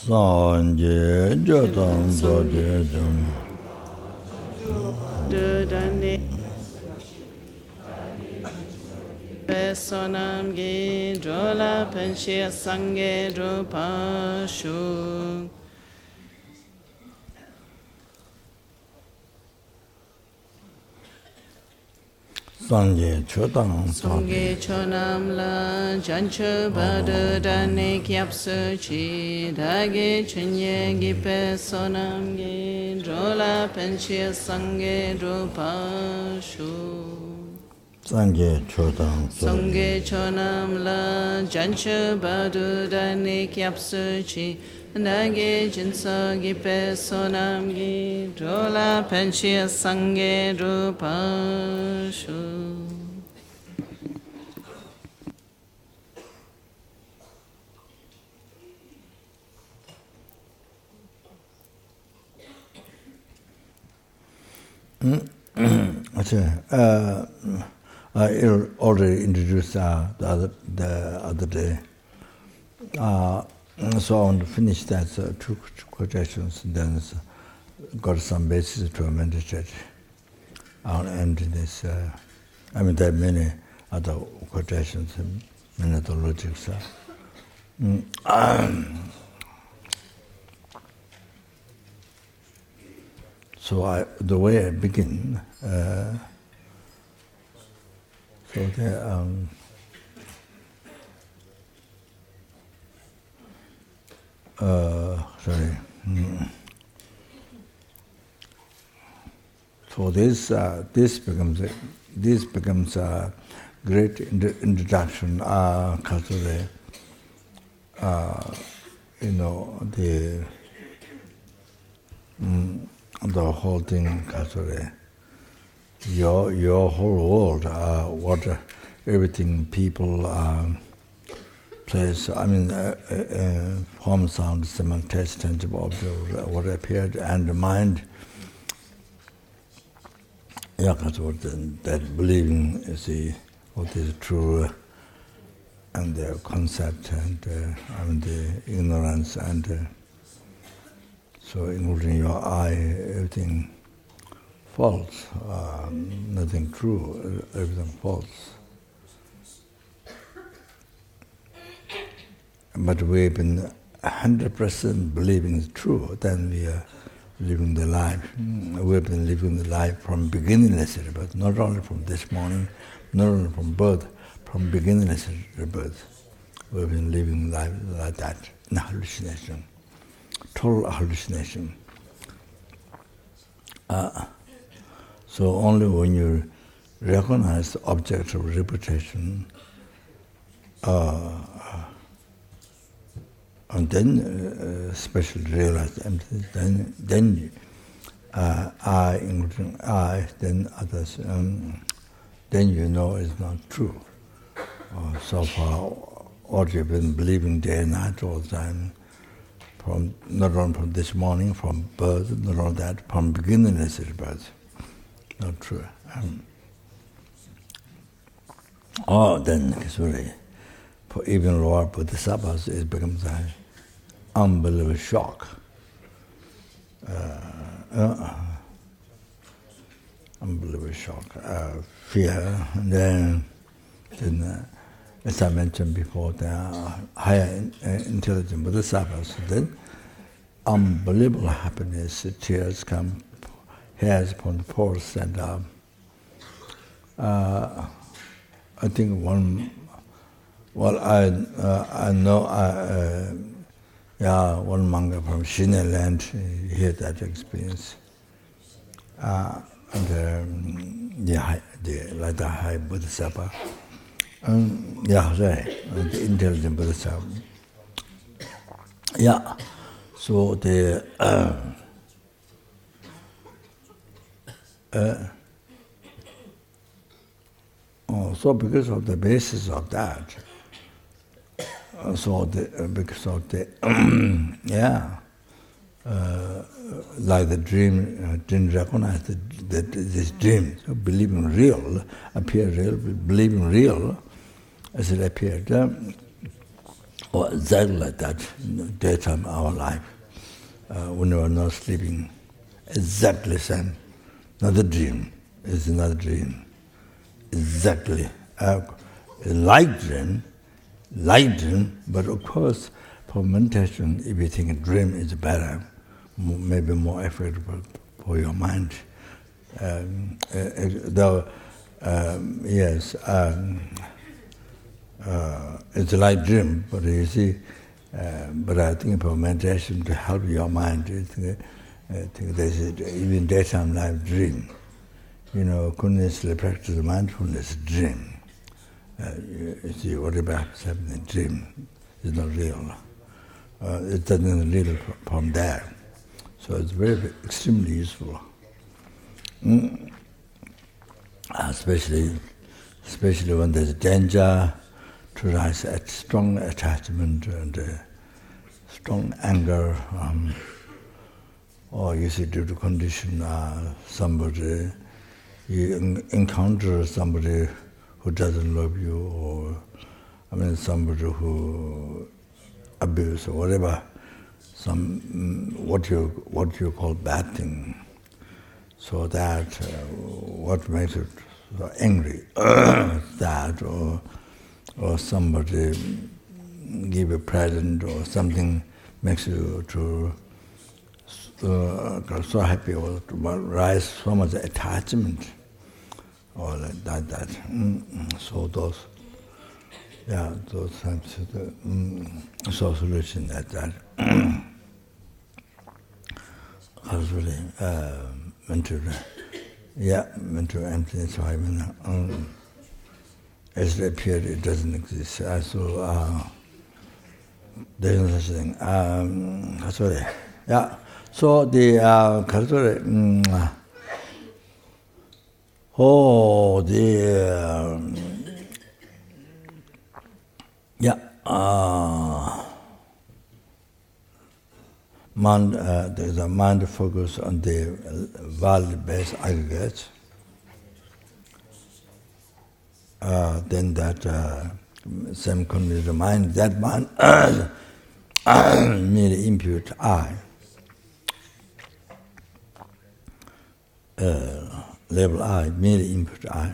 Sanje Jadam Dodam Dudane Sonam Gi Drola Penshia Sange Drupashu Sanje Chodam Songe Chonam La Jancho Badu Dane Kyapsu Chi Dage Chenye Gipe Sonam Gi Drola Penshia Sange Drupashu Sanje Chodam Songe Chonam La Jancho Badu Dane Kyapsu Chi Dage Jinso Gipe Sonam Gi Drola Penshia Sange Drupashu I already introduced the other day. So I want to finish that two quotations, and then got some basis to meditate on emptiness. I mean, there are many other quotations, many other logics. So the way I begin, so there, sorry. So this becomes a great introduction. Culturally, the whole thing, culturally, your whole world, what everything, people, place. I mean, form, sound, simultaneous, tangible object, what appeared, and the mind. Yeah, that's what that believing is what is true, and the concept, and the ignorance, and so including your I, everything false, nothing true, everything false. But we've been 100% believing it's true, then we are living the life. We've been living the life from beginningless rebirth, not only from this morning, not only from birth, from beginningless rebirth. We've been living life like that, in hallucination, total hallucination. So only when you recognize the object of repetition, and then especially realize emptiness, then I, including I, then others, then you know it's not true. So far, what you've been believing day and night all the time, from not only from this morning, from birth, not only that, from beginningless birth, not true. Then it's really, for even lower bodhisattvas, it becomes an unbelievable shock. Unbelievable shock, fear, and then as I mentioned before, the higher intelligent bodhisattvas, then unbelievable happiness, tears come, hairs upon the pores, and I think one. Well, I know, one monk from Shine land, he had that experience. Like the high bodhisattva. The intelligent bodhisattva. Yeah, so so because of the basis of that, because of the like the dream didn't recognize that this dream, so believing real, appear real, believing real as it appeared. or exactly like that, daytime our life, when we are not sleeping, exactly same. Not a dream, it's not a dream. Exactly. Light dream, but of course, for meditation, if you think a dream is better, maybe more effective for your mind. Yes, it's a light dream, but you see, but I think for meditation to help your mind, I think there's even daytime life dream. Continuously practice mindfulness dream. You see, whatever happens in a dream is not real. It doesn't real from there. So it's very extremely useful. Especially when there's danger to rise at strong attachment and strong anger, or you see due to condition, somebody, you encounter somebody who doesn't love you, or somebody who abuse or whatever, what you call bad thing. So that what makes it so angry, that or somebody give a present or something makes you to so happy or to rise so much attachment or like that. So those types of solution that really mental emptiness. As it appeared, it doesn't exist. So there's no such thing. So the there's a mind focus on the value-based aggregates. Then that same condition mind, that mind merely impute I. Label I, merely impute I.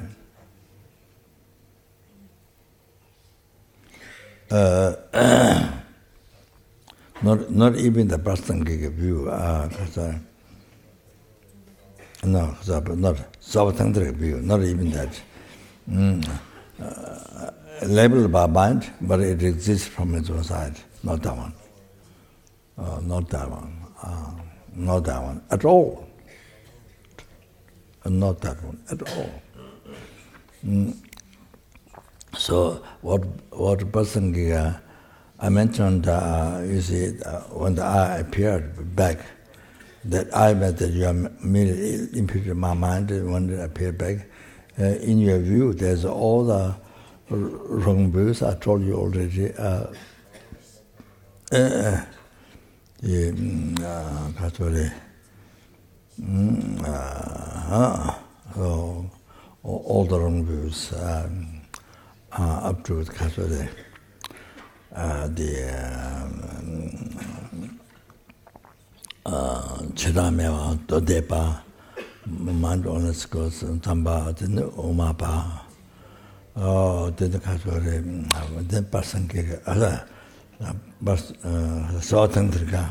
Not even the Prasangika view, not Savatantric view, not even that. Labeled by mind, but it exists from its own side, not that one. Not that one at all. Not that one at all. So what Prasangika I mentioned, you see, when the I appeared back, that I meant that you are merely imputed my mind when it appeared back. In your view, there's all the wrong views. I told you already. All the wrong views up to the Chiramewa, Dodepa, mindfulness goes Tamba, then Omapa, then the Kasore, then Pasankika, Savatandrika,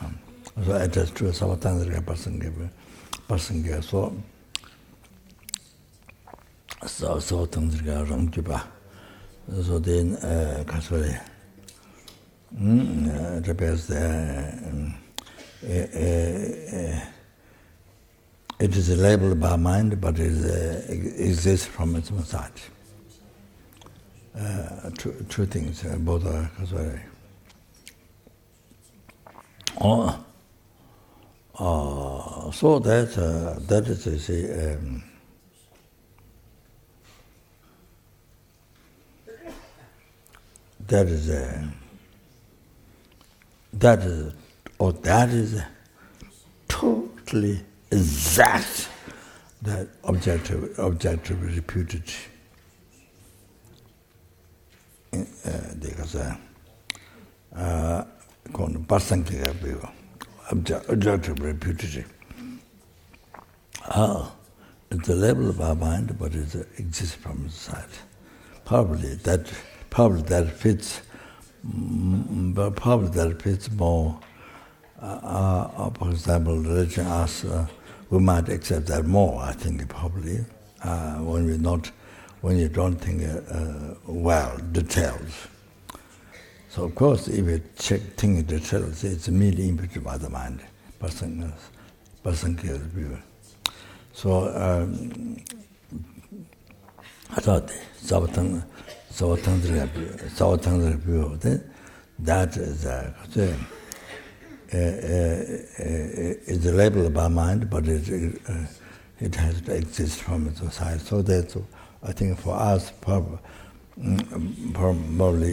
so I just drew Savatandrika Pasankika, so Savatandrika Ramkipa, so then Kasore. Repairs it is labeled by mind, but it exists from its own side. Two things, both are sorry. So that is to say. That is totally exact, that objective reputed. Because called Pasankhya view, objective reputative. It's the level of our mind, but it exists from inside. Probably that fits. But probably that fits more. For example, religion asks, we might accept that more. I think probably when you don't think well details. So of course, if you think details, it's immediately imputed by the mind. Pasankhya's view. So I thought Savatandra view, that is a label of our mind, but it has to exist from its side. So that's, I think, for us probably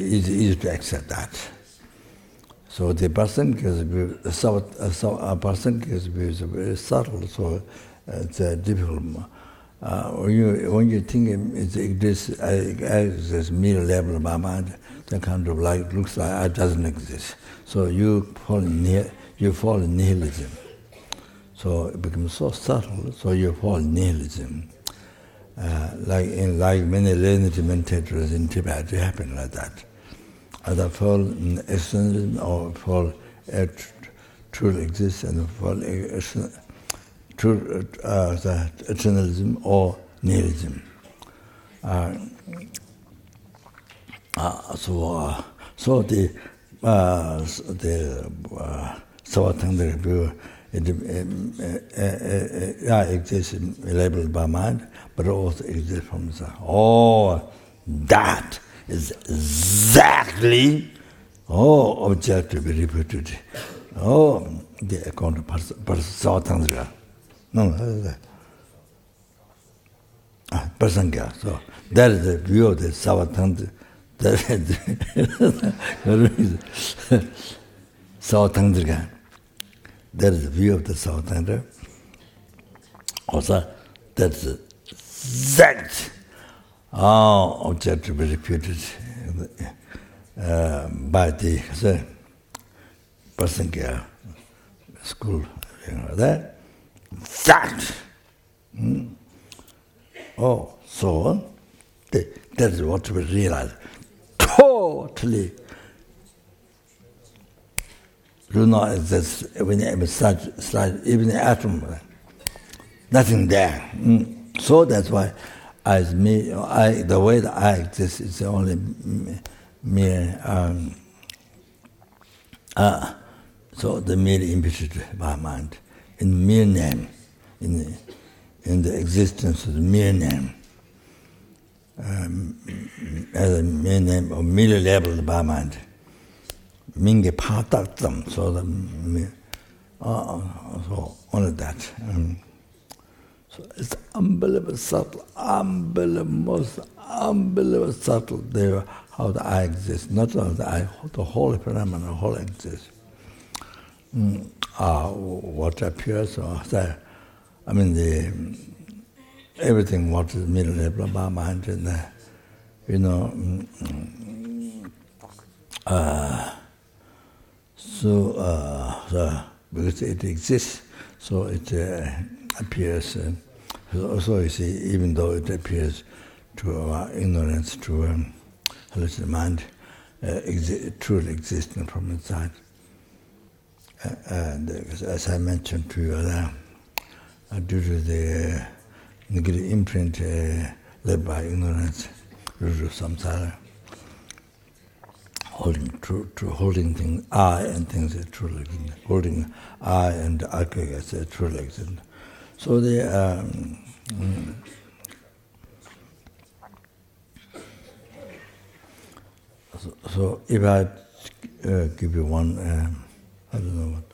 easy to accept that. So the Pasankhya's view, Pasankhya's view is very subtle, so it's difficult. When you think it exists as mere level of our mind, that kind of like looks like it doesn't exist. So you fall in nihilism. So it becomes so subtle, so you fall in nihilism. Like many learned meditators in Tibet, it happened like that. Either fall in externalism or fall true existence and fall true eternalism or nihilism. So the Savatandra view exists labeled by mind, but also exists from inside. Oh, that is exactly objectively repeated. The account of Savatandra. No, Pasankhya. So that is the view of the Savatandra. Savatandra. That is the view of the Savatandra. Also, that's the exact objectively reputed by the Pasankhya school. That. So that is what we realize. Totally do not exist even the atom, nothing there. So that's why the way that I exist is only mere so the mere imputed by mind. In mere name, in the existence of the mere name, as a mere name or mere labeled by mind, minge pataktam, so only that. So it's unbelievable subtle, most unbelievable subtle. There, how the I exists, not only the I, the whole phenomenon, the whole exists. What appears, or everything what is middle level of our mind, and because it exists, so it appears. Also, you see, even though it appears to our ignorance, to hallucinate mind, truly existing from inside. And as I mentioned to you, due to the negative imprint led by ignorance, due to samsara, holding things I and things that truly exist, holding I and arche as truly exist. So so if I give you one. I don't know what.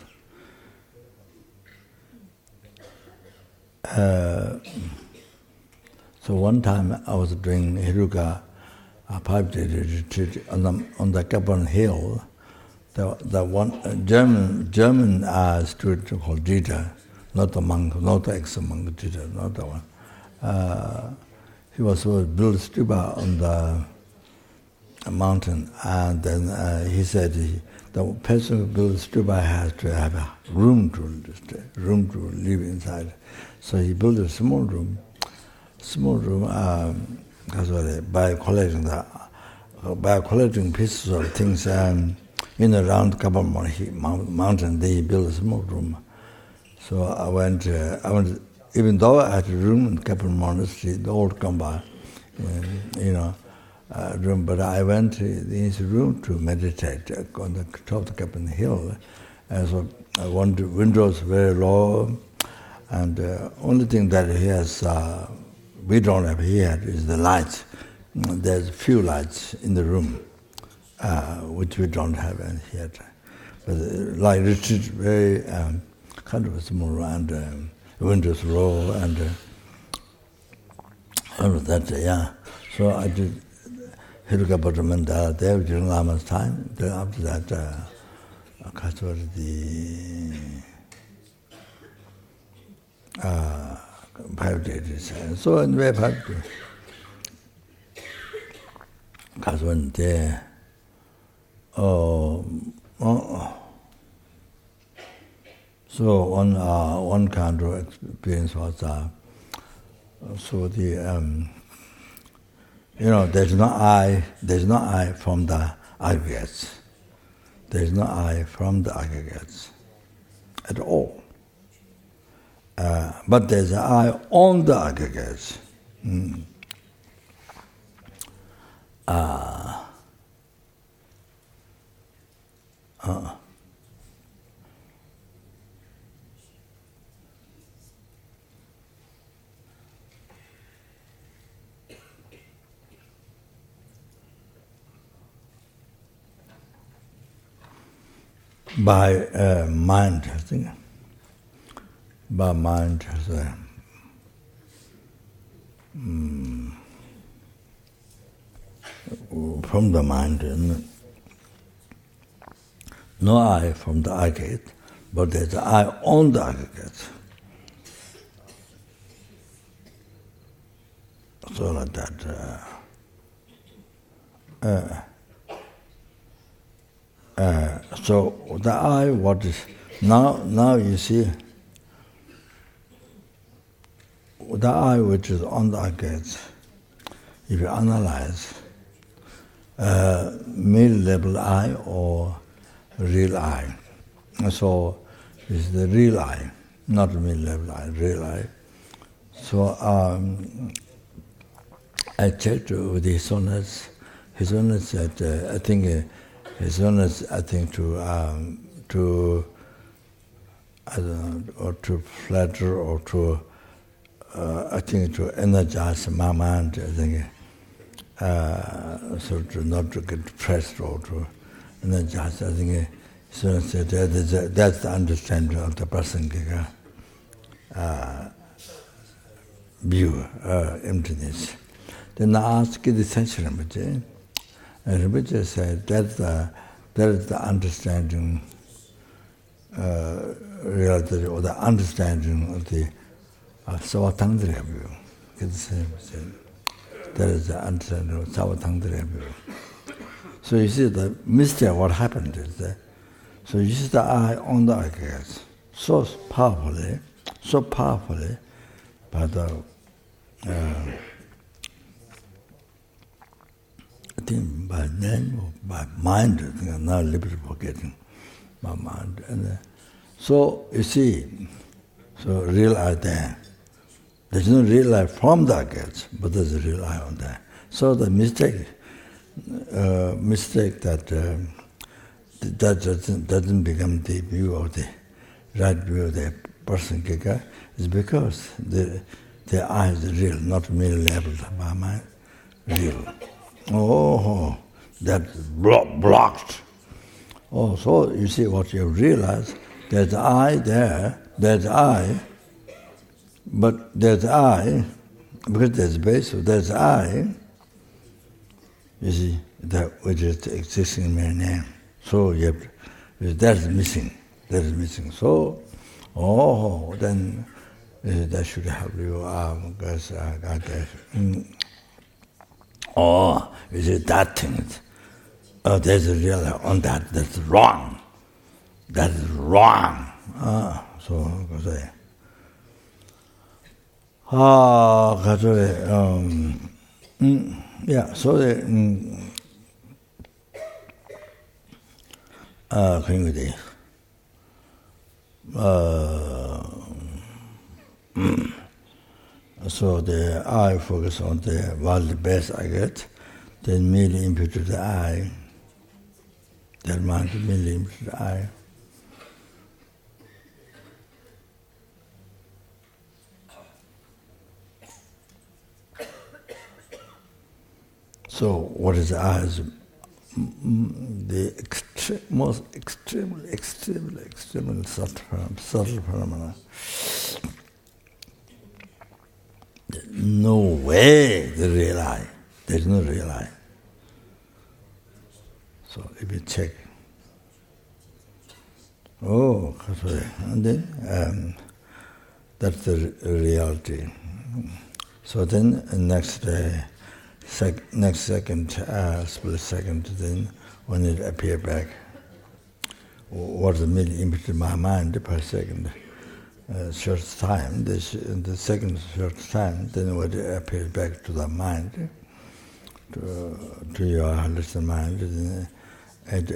So one time I was doing Hiruka, a 5-day retreat on the Capon Hill. The one German student called Dieter, not the monk, not the ex-monk Dieter, not the one. He was supposed to build stupa on mountain, and then he said the person who builds stupa has to have a room to live inside. So he built a small room, by collecting pieces of things in around Kapal mountain. They built a small room. So I went, even though I had a room in Kapal Monastery, the old Kamba, room, but I went in his room to meditate on the top of the Kapal hill. And so I wanted windows very low, and only thing that he has, we don't have here, is the lights. There's few lights in the room, which we don't have in here. But like retreat, very kind of small, and windows low, and all of that, yeah. So I did Hirukapatramanda there during Lama's time. Then after that, the 5 days. So anyway, 5 days. Kaswan there. So one kind of experience was so the there's no I from the aggregates. There's no I from the aggregates at all. But there's an I on the aggregates. By mind, I think. By mind, from the mind, no I from the aggregate, but there's I on the aggregate. So like that. So the I, what is now you see the I which is on the aggregates. If you analyze mid-level I or real I, so it's the real I, not mid-level I, real I. So I checked with His Holiness. His Holiness said, I think His Holiness, I think to I don't know, or to flatter, or to I think to energize my mind. I think so to not to get depressed or to energize. I think His Holiness said that's the understanding of the person view, emptiness. Then I asked the essential Rinpoche, and Rinpoche said that is the understanding, reality, or the understanding of the Savatangdriya view. That is the understanding of Savatangdriya view. So you see the mystery, what happened is that, so you see the I on the aggregates, so powerfully, by the I think by name or by mind, I think I'm now liberally forgetting my mind. And so you see, so real I there. There's no real I from the aggregates, but there's a real I on there. So the mistake that doesn't become the view of the right view of the person Kika is because the I is real, not merely labeled by mind, real. Oh, that's blocked. Oh, so you see what you realize, there's I there, there's I, but there's I, because there's base, so there's I, you see, that which is existing in my name. So you have to, that's missing. So, then that should help you, because I got that. You see, that thing, there's a real on that. That's wrong. That is wrong. So 그래. 그래. Yeah. So 그런 거지. So I focus on what the best I get, then merely input to the I. That mind merely input to the I. So what is the I? Is the most extremely subtle phenomena. No way the real I. There's no real I. So if you check, and then that's the reality. So then next second, split second, then when it appears back, what's the minute input in my mind per second? Short time, the second short time, then when it appears back to the mind, to your listening mind, then it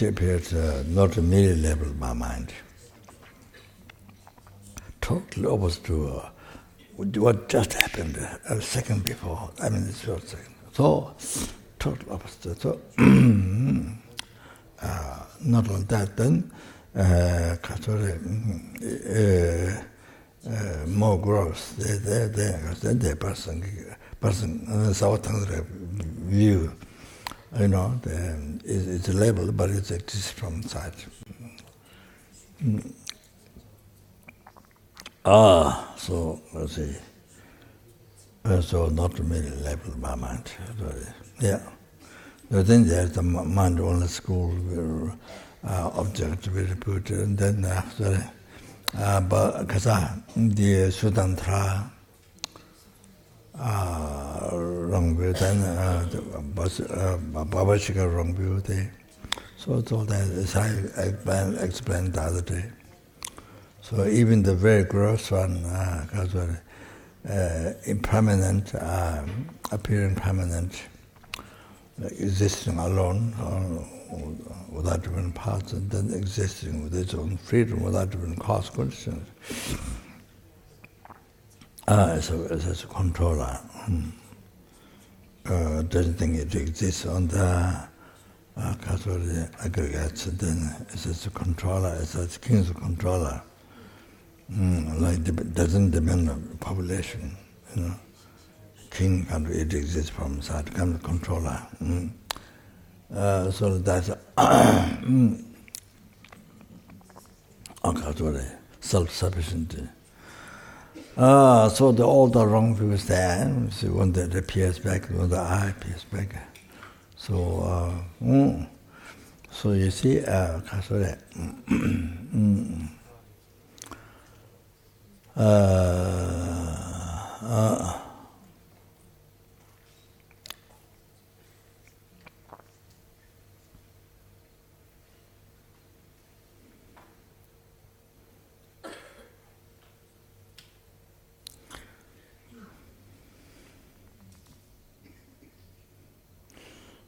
appears not a merely level by mind. Totally opposite to what just happened a second before. I mean, it's short second. So total opposite. So. Not only that, then more growth. Then the person view, it's a label, but it exists from inside. So let's see. So not really labeled by mind. Yeah. But then there's the mind-only school object to be put, and then after, but the Sudantra wrong view, then Babashika wrong view, so that is I explained the other day. So even the very gross one, impermanent, appearing permanent, existing alone without different parts, and then existing with its own freedom without different consequences. As a controller, doesn't think it exists on the aggregates, and then as a controller, as a king's controller, doesn't depend on population, King country, it exists from inside, kind of controller. So that's self-sufficient. So all the wrong views there, so when that appears back, when the I appears back. So, so you see,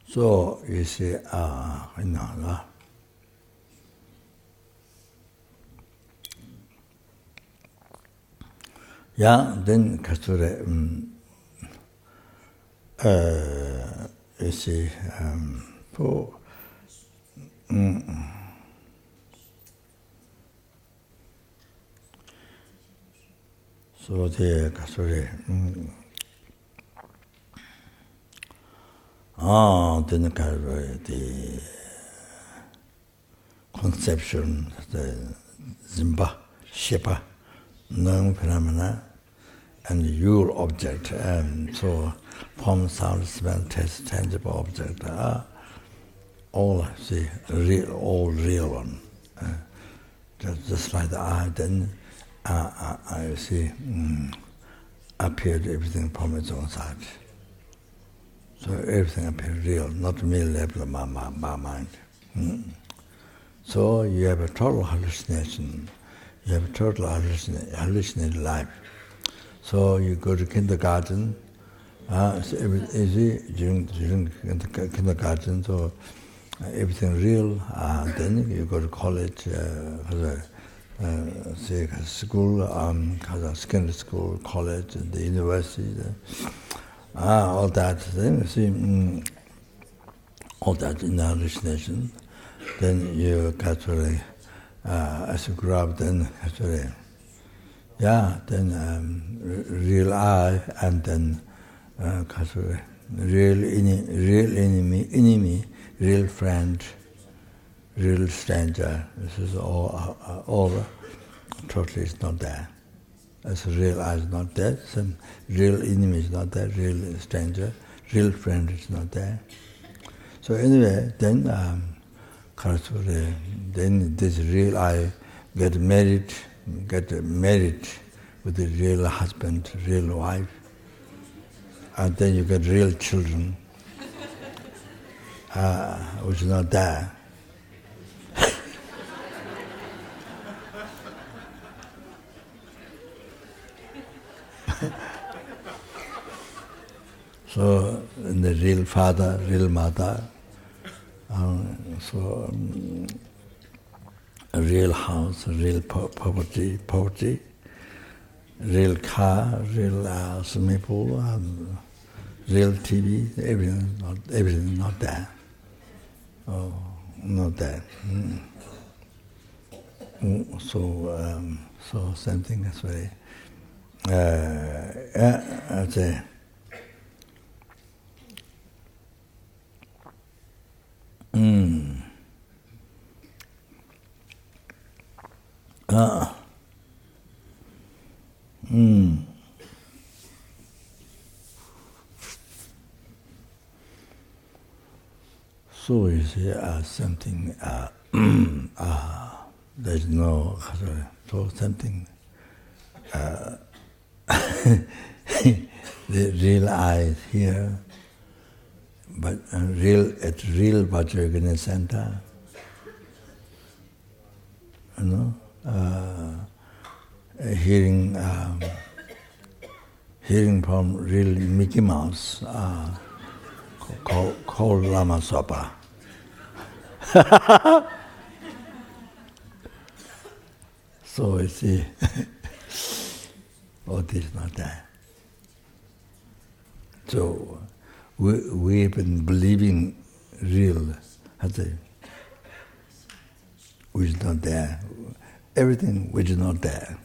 so you see, yeah, then Kasture, you see, so the Kasture, then the conception, the Zimba, Shepa, non-phenomena, and your object, so form, sound, smell, taste, tangible object are all real, all real one. Just like the eye, then I see appeared everything from its own side. So everything appears real, not merely level of my mind. So you have a total hallucination. You have a total hallucinated life. So you go to kindergarten, it's easy during kindergarten, so everything real. Then you go to college, say school, secondary school, college, the university, all that. Then you see all that in hallucination. Then you actually, as you grow up, then actually, then real I, and then actually real enemy, real friend, real stranger. This is all totally is not there. As real I is not there, some real enemy is not there, real stranger, real friend is not there. So anyway, then then this real I get married with a real husband, real wife, and then you get real children, which is not there. So, and the real father, real mother, a real house, real poverty, real car, real swimming pool, real TV, everything not there. Oh, not there. So same thing as well. I'd say. So you see, something. There's no so something. The real I is here, but real Vajrayana center. Hearing from real Mickey Mouse, called Lama Sopa. So you see, all this is not there. So we've been believing real, which is not there. Everything which is not there,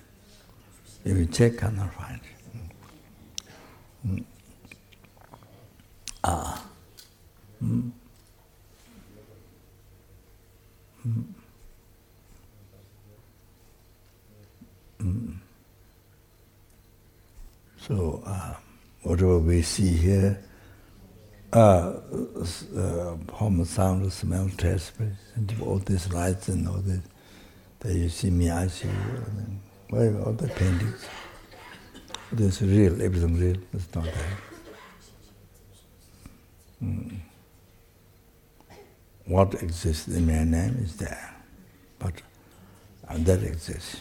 if you check, cannot find. So whatever we see here, home, sound, smell, taste, and all these lights and all this, that you see me, I see you, and all the paintings. This is real, everything real, it's not there. What exists in my name is there, but that exists,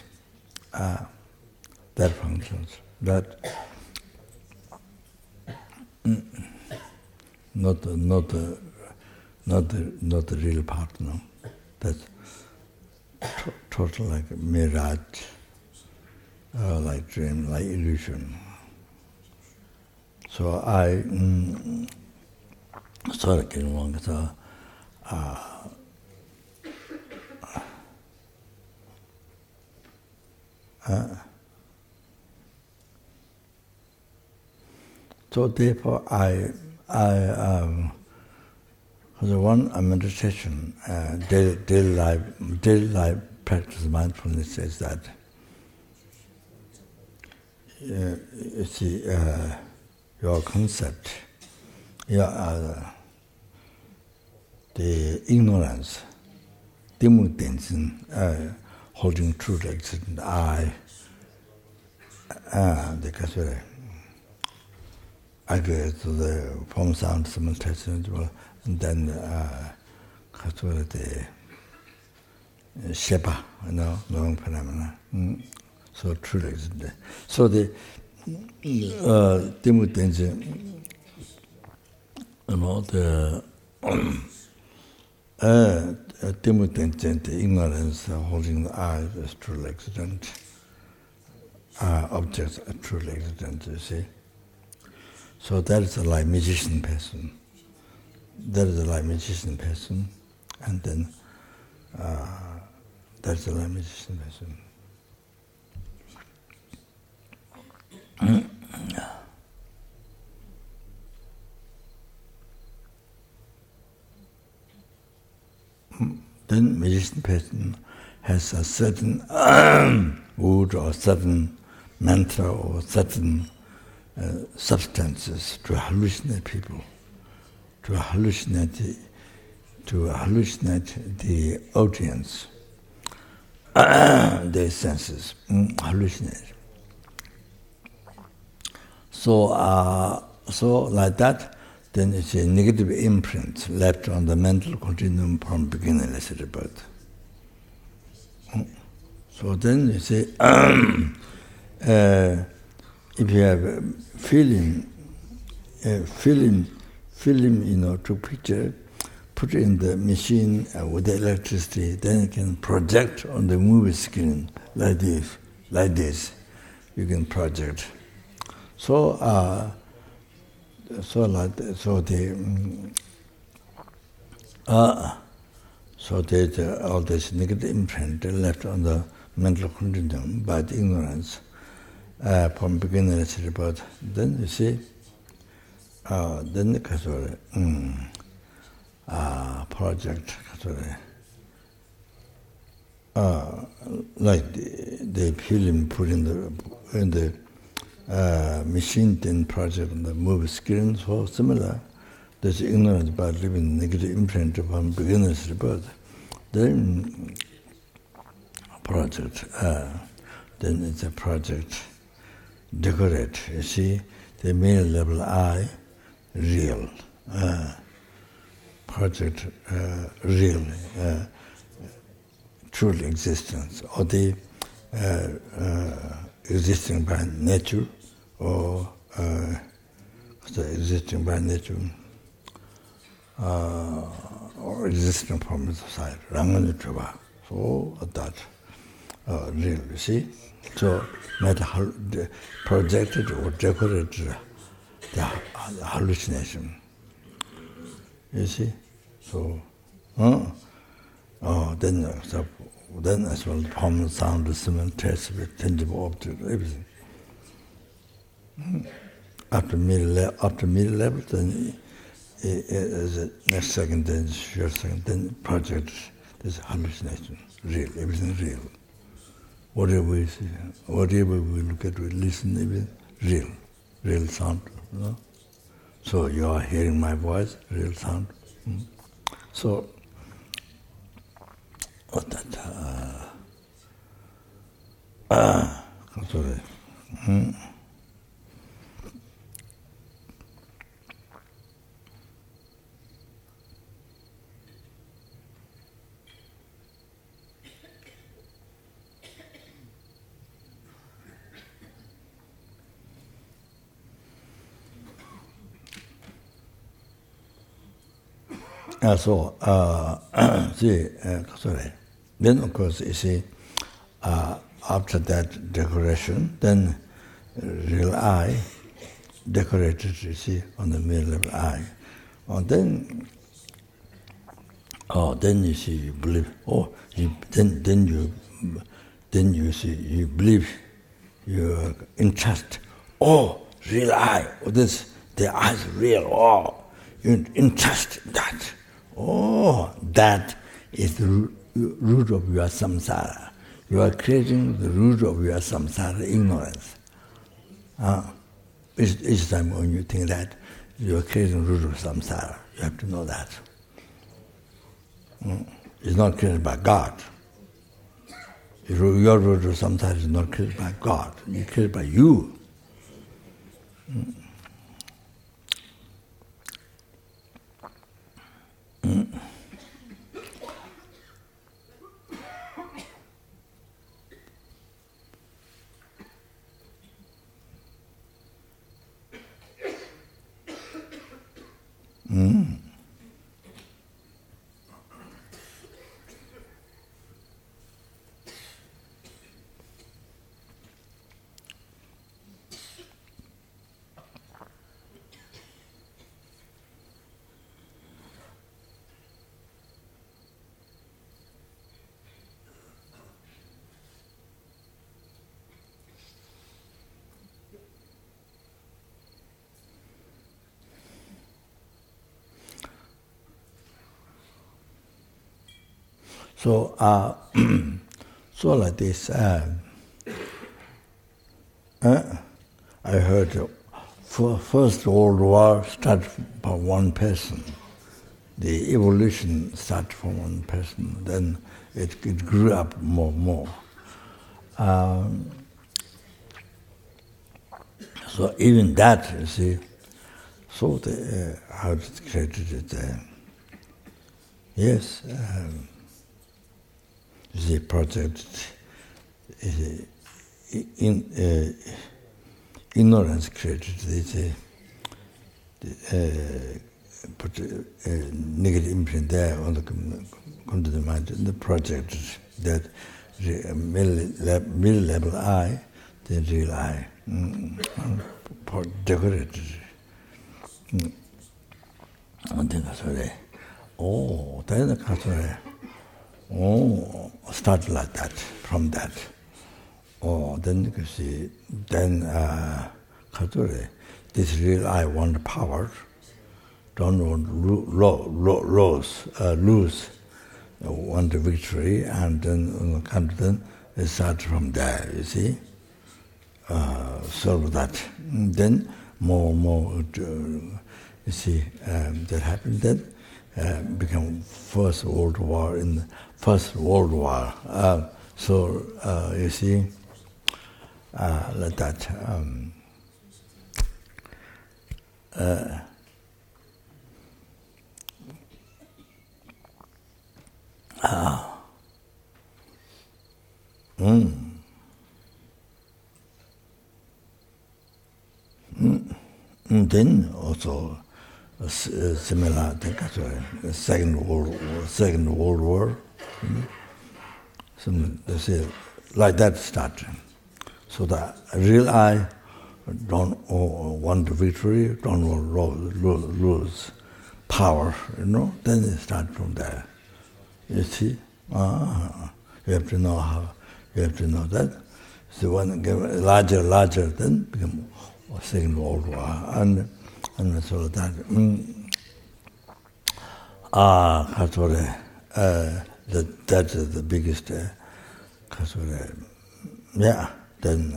that functions, that not the real part, no. That's total like mirage, like dream, like illusion. So I sorry, getting wrong. So so therefore, the one meditation, daily life practice mindfulness is that you see your concept, the ignorance, holding true to existent I, because agree to the form sound simultaneously, and then the Shepa, knowing phenomena. So truly existent. So the Timu Tenzi, the Timu Tenzi, the ignorance holding the eye is truly existent. Objects are truly existent, you see. So that is a like magician person. That is a like magician person, and then that's a like magician person. Then magician person has a certain wood or certain mantra or certain substances to hallucinate people, to hallucinate the audience, their senses, hallucinate. So like that, then it's a negative imprint left on the mental continuum from beginningless rebirth. So then you say, if you have film, to picture, put it in the machine with the electricity, then you can project on the movie screen like this. You can project. So there's all this negative imprint left on the mental continuum by the ignorance from beginningless rebirth. Then you see, then the project like the film put in the machine, then project on the movie screen. So similar, there's ignorance by living negative imprint from beginner's rebirth. Then project, then it's a project decorate. You see, the mere level I, real. Project real, truly existence, or the existing by nature, or existing by nature, or existing from the society. So that real, you see. So projected or decorated the hallucination. You see. So, then as well, form, sound, simultaneously, tangible object, everything. After middle level, then next second, then short second, then project, there's hallucination, real, everything real. Whatever we see, whatever we look at, we listen, even real sound. So you are hearing my voice, real sound. So, sorry. Sorry. Then, of course, you see, after that decoration, then real I decorated, you see, on the middle level I. Then you see, you believe. Then you see, you believe, you entrust. Real I. The I is real. You entrust that. That is the root of your samsara. You are creating the root of your samsara, ignorance. Each time when you think that, you are creating the root of samsara. You have to know that. It's not created by God. Your root of samsara is not created by God. It's created by you. So, so like this, I heard First World War started from one person. The evolution started from one person. Then it grew up more and more. So even that, you see, so how it created it. Yes, the project ignorance created put a negative imprint there on the come to the mind. The project that middle level I, the real I, decorated. And then start like that, from that. Then you can see, then this real I want power, don't want lose, want victory, and then it starts from there, you see. Solve that. Then more and more, you see, that happened then. Become First World War. In the First World War, so you see, like that. Then also. Similar thing, Second World War. They say like that started. So the real I don't want victory, don't want lose power, Then it starts from there. You see, you have to know how. You have to know that. So when it gets larger, then become Second World War, and so that that's the biggest then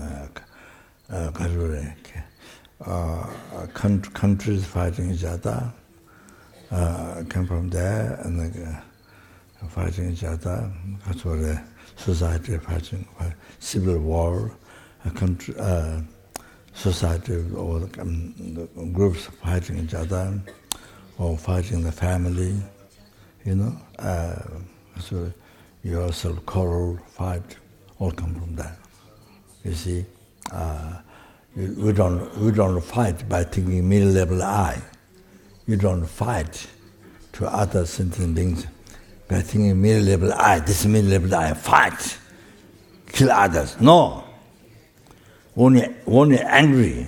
countries fighting each other come from there, and fighting each other, society fighting, civil war, society or the groups fighting each other, or fighting the family, so yourself quarrel, fight, all come from that. You see, we don't fight by thinking middle level I. You don't fight to other sentient beings by thinking middle level I. This is middle level I. Fight, kill others. No. When you're angry,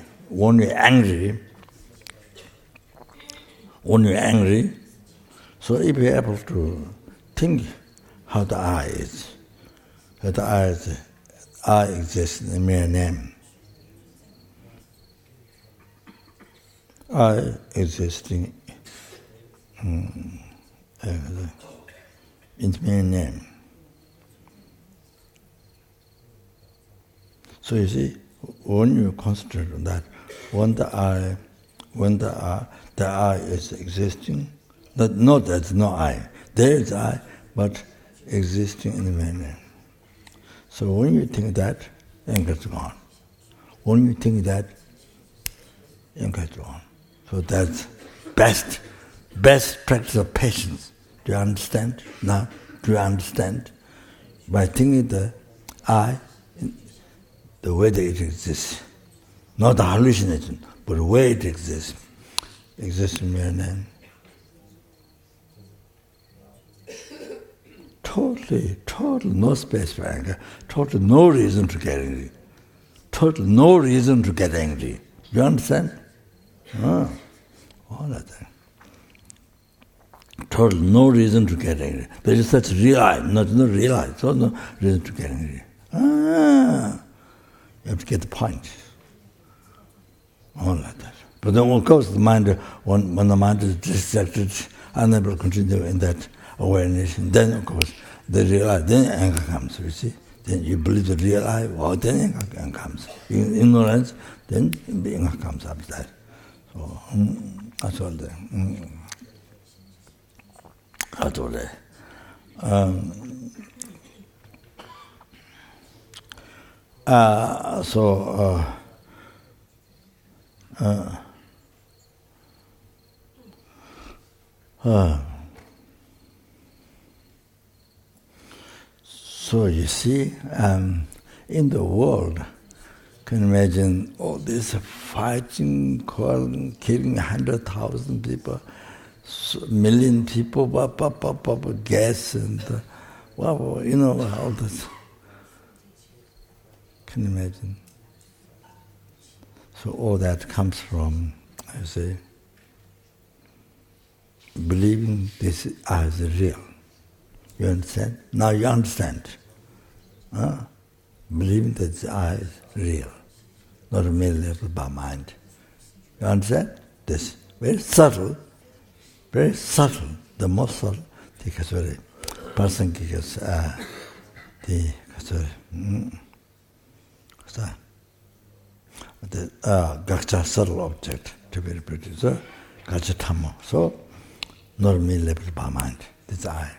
so if you're able to think how the I is, that the I exists in a mere name. I existing in mere name. So you see, when you concentrate on that, when the I is existing, there's no I. There is I, but existing in the name. So when you think that, anger's gone. When you think that, anger's gone. So that's best practice of patience. Do you understand? Now, do you understand? By thinking the I, the way that it exists, not the hallucination, but the way it exists in mere name. Total no space for anger, total no reason to get angry, total no reason to get angry. Do you understand? All that thing. Total no reason to get angry. There is such real I, not real I, so no reason to get angry. You have to get the point. All like that. But then of course the mind, when the mind is distracted, unable to continue in that awareness, and then of course the real I, then anger comes, you see. Then you believe the real I, well, then anger comes. Ignorance, then the anger comes after that. So that's all there. That's all there. So you see, in the world, can you imagine all this fighting, quarreling, killing 100,000 people, million people, gas and all this. Can you imagine? So all that comes from, I say, believing this as real. You understand? Now you understand. Believing that the I is real, not a mere level by mind. You understand? This very subtle, the most subtle, the kasuri, person kikas, the kasuri, the gakcha subtle object to be reproduced. So, gakcha thammo. So, not a mere level by mind. This I.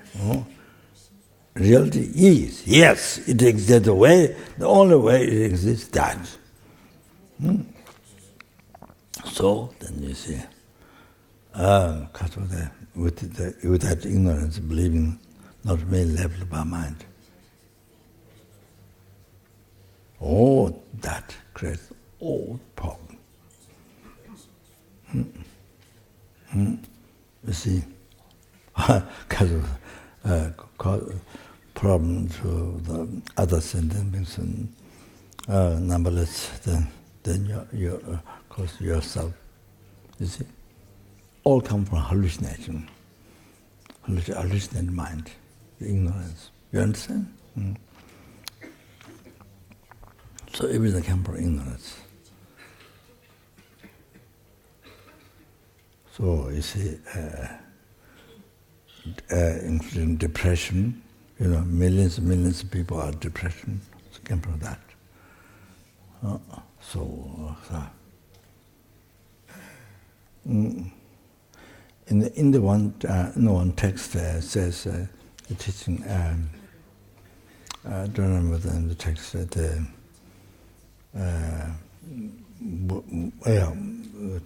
Reality is, yes, it exists the way, the only way it exists, that. So, then you see, with that ignorance, believing not mere level by mind, all that creates all problem. You see, because of problems with the other sentiments and numberless, then you of course yourself, you see, all come from hallucination, hallucinated mind, the ignorance. You understand? So everything comes from ignorance. So you see, including depression, millions and millions of people are depression. It came from that. In the one text says the teaching. I don't remember the text that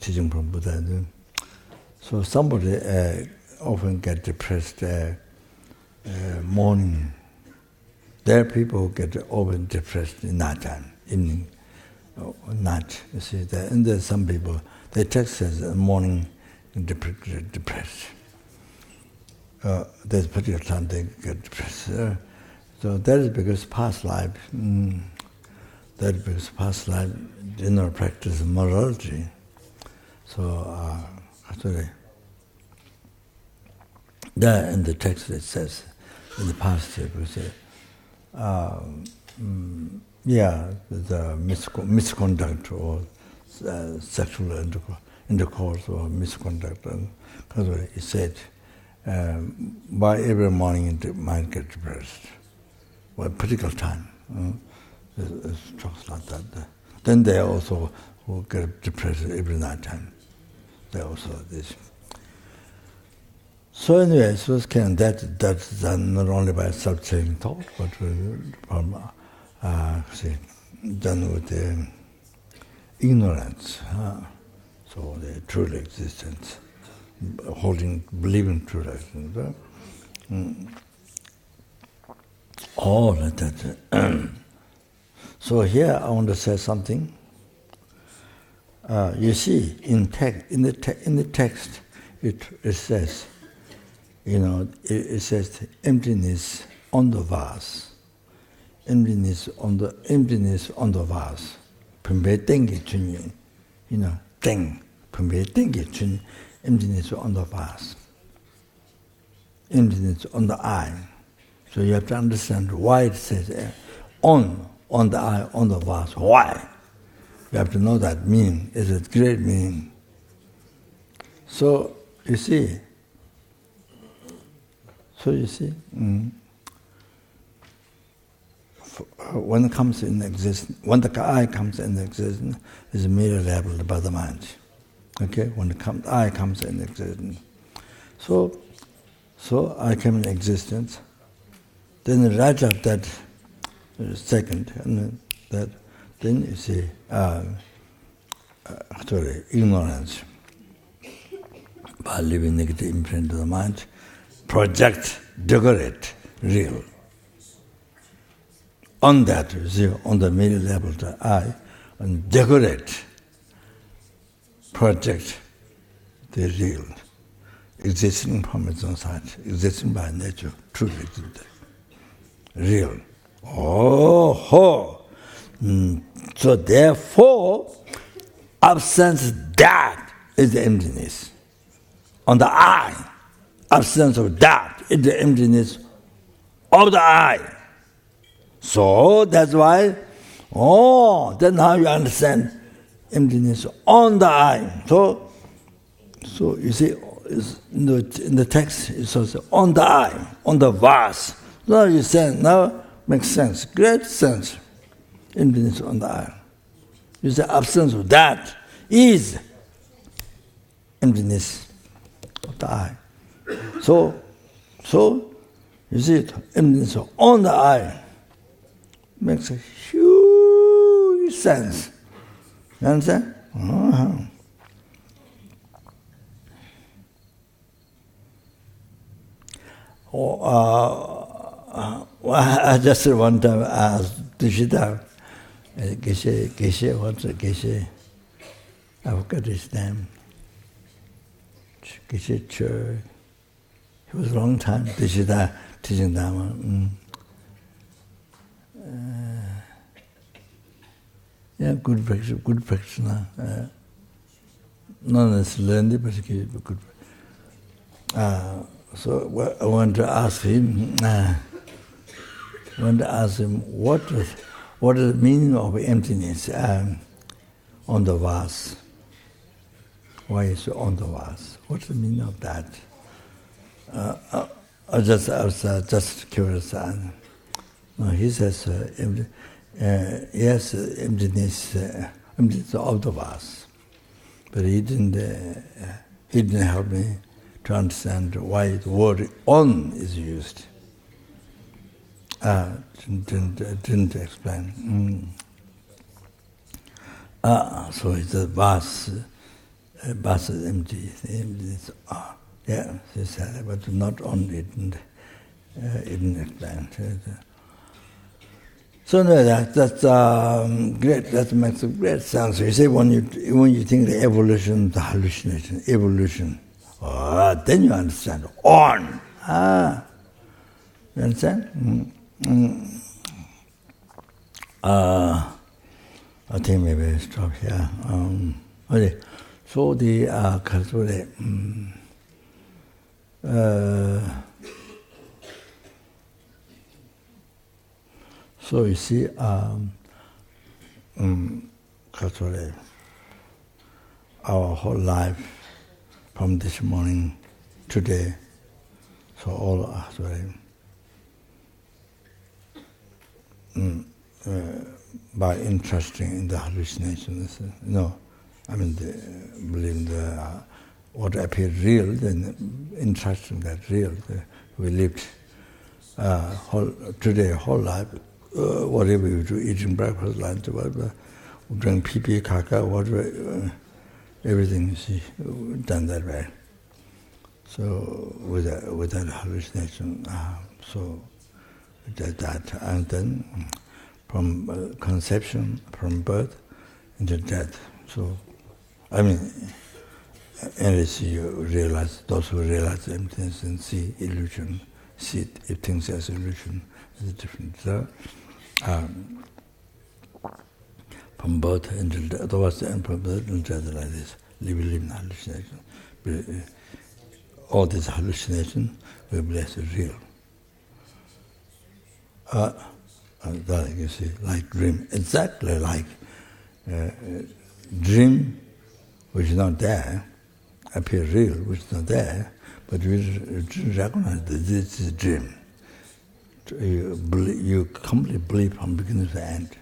teaching from Buddha. So somebody often get depressed morning. There are people who get often depressed in night time, evening, night. You see, and there's some people, their text says morning depressed. There's a particular time they get depressed. So that is because past life, did not practice morality. So, actually, there in the text it says, in the past it was the misconduct or sexual intercourse or misconduct. Because it said, by every morning it might get depressed. Well, particular time. It talks like that. Then they also who get depressed every night time. They also this. So anyway, that's done not only by self-changing thought, but from done with the ignorance. So the true existence, believing true existence. All of that. So here I want to say something. You see, in the text, it says, it says emptiness on the vase, emptiness on the vase. Pumbe tengi chunyi, pumbe tengi chunyi, emptiness on the vase, emptiness on the eye. So you have to understand why it says on the eye, on the vase. Why? You have to know that meaning. It's a great meaning. So, you see, So you see, when it comes in existence, when the I comes in existence, is merely labeled by the mind. Okay, when the I comes in existence, so I came in existence. Then right after that second, and then you see, ignorance. By leaving negative imprint to the mind, project, decorate, real. On that, you see, on the middle level, the I, and decorate, project, the real, existing from its own side, existing by nature, truly existent, real. Oh, ho! So therefore, absence that is the emptiness. On the I, absence of that is the emptiness of the I. So that's why, then now you understand emptiness on the I. So you see, in the text it says on the I, on the vast. Now you say, now makes sense, great sense. Emptiness on the I. You say absence of that is emptiness of the I. So you see it, emptiness on the I makes a huge sense. You understand? I just one time asked Dushita, Geshe, what's a Geshe? I forgot his name. Geshe Chur. It was a long time, Dushita teaching Dharma. Yeah, good practitioner. Not necessarily, but good. So I want to ask him. What is the meaning of emptiness on the vase? Why is it on the vase? What's the meaning of that? I was just curious. No, he says, yes, emptiness of the vase, but he didn't help me to understand why the word "on" is used. Didn't explain. So it's a vase is empty. Yeah, he said, but not only it didn't explain. So no, that's great. That makes a great sense. You see, when you think the evolution, the hallucination, evolution, then you understand. On, you understand? I think maybe I stop here. Okay. So the so you see, our whole life from this morning, today, so all by entrusting in the hallucinations, believing what appeared real, then entrusting that real, we lived today, whole life, whatever you do, eating breakfast, lunch, whatever, drink pee, kaka, whatever, everything you see, done that way. So with that hallucination, so that, and then from conception, from birth into death. So, unless you realize, those who realize emptiness and see illusion, see if things as illusion is different. So, from birth into death, towards the end, from birth into death, like this, living hallucination. All this hallucination, we bless is real. That you see, like dream, exactly like dream, which is not there, appear real, which is not there, but we recognize that this is a dream. So you completely believe from beginning to end.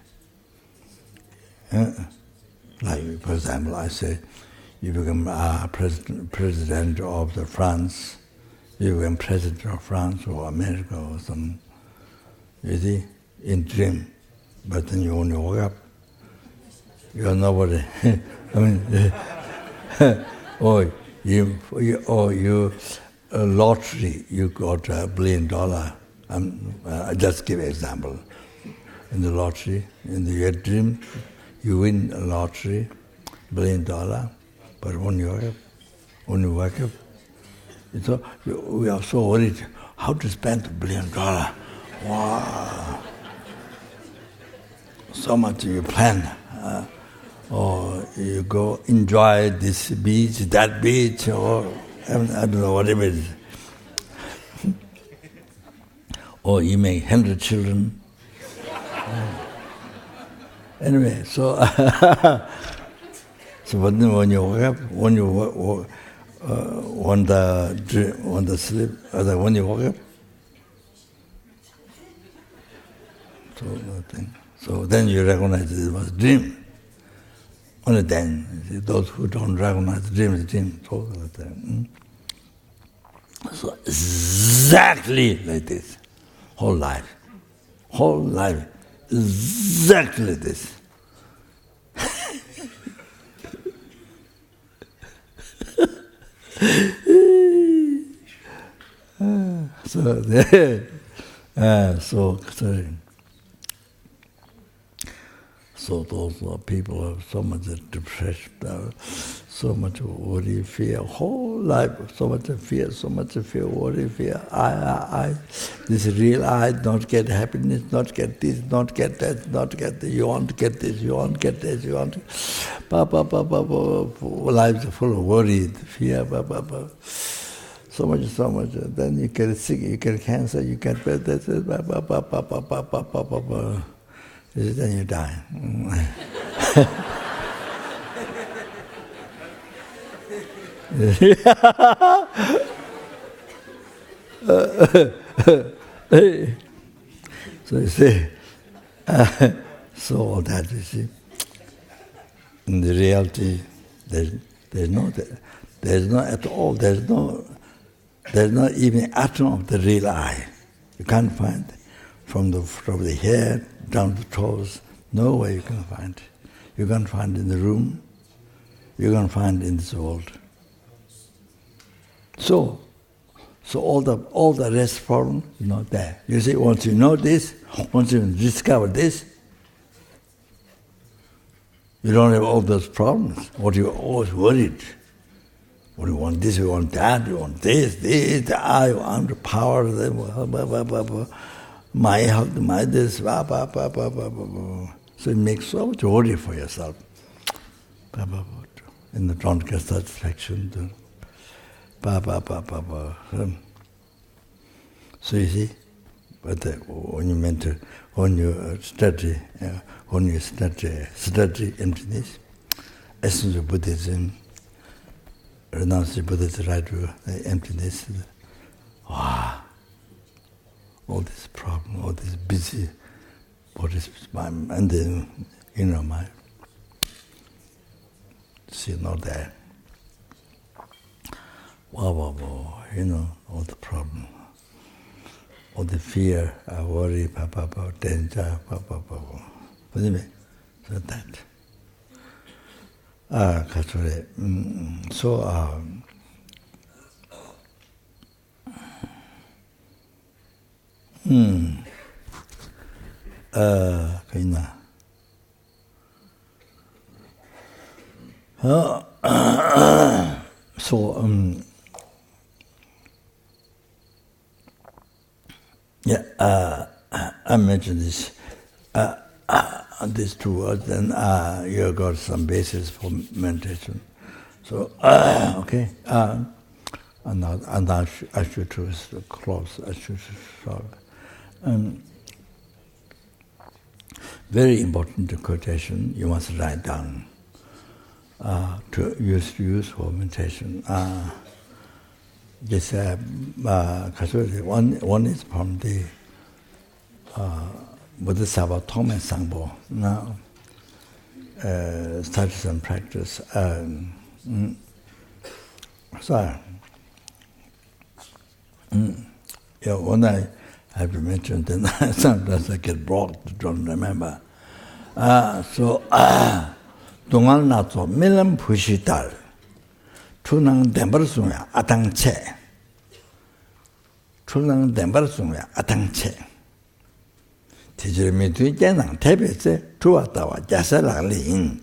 Like, for example, I say, you become president of France, you become president of France or America or some, you see, in dream. But then you only woke up, you're nobody. I mean, or you lottery, you got $1 billion. I just give an example. In the lottery, in your dream, you win a lottery, $1 billion, but when you wake up, we are so worried how to spend $1 billion. Wow! So much you plan. Or you go enjoy this beach, that beach, or I don't know, whatever it is. Or you make 100 children. Anyway, so when you wake up, when you want the sleep, when you wake up, so nothing. So then you recognize it was a dream. Only then, those who don't recognize the dream is a dream. So exactly like this, whole life, exactly this. So those people have so much depression, so much worry, fear, whole life, so much fear, worry, fear. I, this real I, not get happiness, not get this, not get that, not get this, you want to get this, you want to get this, you want to... Lives are full of worry, fear, so much, then you get sick, you get cancer, you get this, then you die. So you see, so all that, you see, in the reality, there's no at all, there's not even atom of the real I. You can't find from the hair down to toes, no way you can find it. You can't find it in the room, you can't find it in this world. So all the rest problem is not there. You see, once you know this, once you discover this, you don't have all those problems. What you always worried. What you want this, you want that, you want this, I want the power, my health, my this, So you make so much worry for yourself. And you don't get satisfaction. So you see, but when you study emptiness, essence of Buddhism, renouncing Buddhism, right view, emptiness, wow, all this problem, all this busy body, mind, and then inner mind, see not there. Wow, all the problem, all the fear, worry, danger, What do you mean? So that. I mentioned this. These two words, then you got some basis for meditation. So, okay. And now I should close. Very important quotation, you must write down. to use for meditation. This one is from the Bodhisattva Tome Sangpo. Now, studies and practice. Yeah, when I have to mention, then sometimes I get blocked, don't remember. 동안 나서 밀람 부시달 추낭 덴버스야 아당체 추낭 덴버스야 아당체 디저미 뒤에는 대베세 주었다와 자살랑린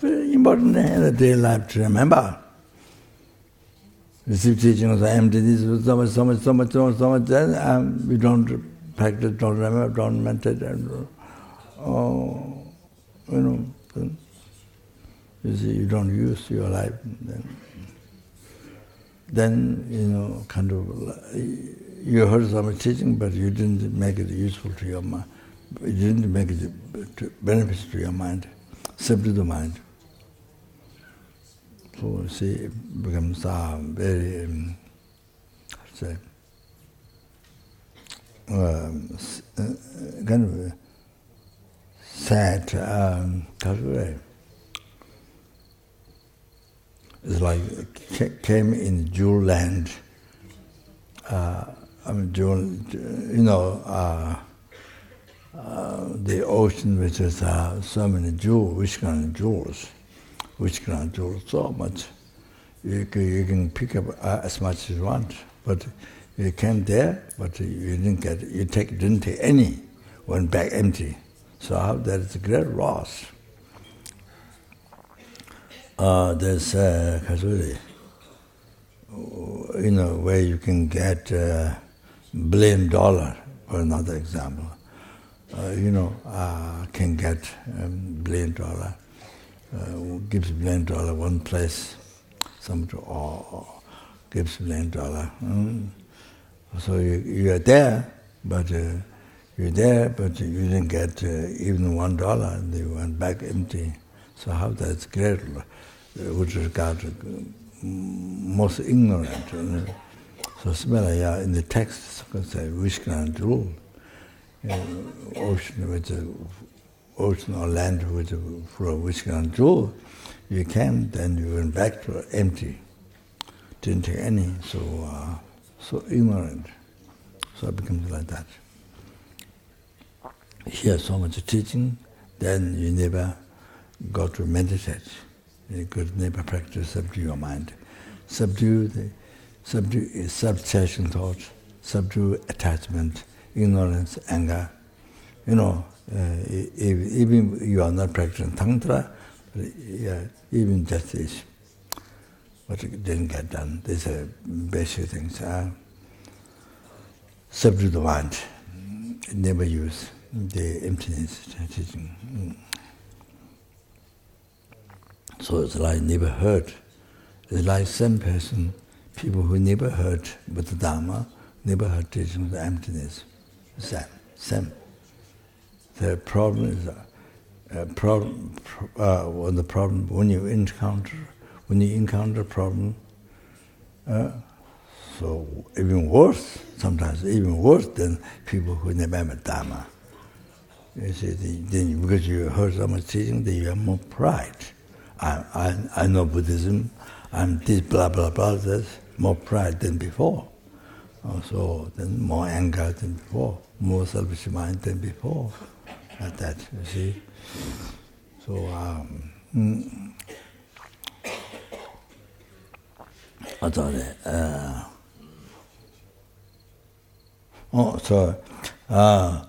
very important in the daily life to remember. Receive teachings of emptiness, so much, we don't practice, don't remember, don't meditate, you see, you don't use your life, then kind of, you heard some teaching, but you didn't make it useful to your mind, you didn't make it beneficial to your mind, simply the mind. So see, it becomes very, kind of sad. It's like came in Jewel land. The ocean which is so many jewels, which kind of jewels. Which can do so much. You can pick up as much as you want, but you came there, but you didn't get. Didn't take any. Went back empty. So that is a great loss. There's where you can get $1 billion. For another example, can get $1 billion. Gives $1 billion one place, somebody gives $1 billion. So you are there, but you didn't get even $1, and you went back empty. So how that's great, with regard to most ignorant. So similarly, in the text, you can say Vishnu rule, ocean or land which for which can do, you can, then you went back to empty. Didn't take any, so ignorant. So it becomes like that. Hear so much teaching, then you never go to meditate. You could never practice subdue your mind. Subdue is subtraction thoughts, subdue attachment, ignorance, anger. Even you are not practicing tantra, even just this, but it didn't get done. These are basic things. Subdue the mind. Never use the emptiness teaching. So it's like never heard. It's like same person, people who never heard Buddha Dharma, never heard teaching of the emptiness. Same. The problem is when you encounter problem, so even worse, sometimes even worse than people who never met Dharma. You see, then because you heard so much teaching, then you have more pride. I know Buddhism, I'm this blah blah blah. There's more pride than before. So then more anger than before, more selfish mind than before. Like that, you see. So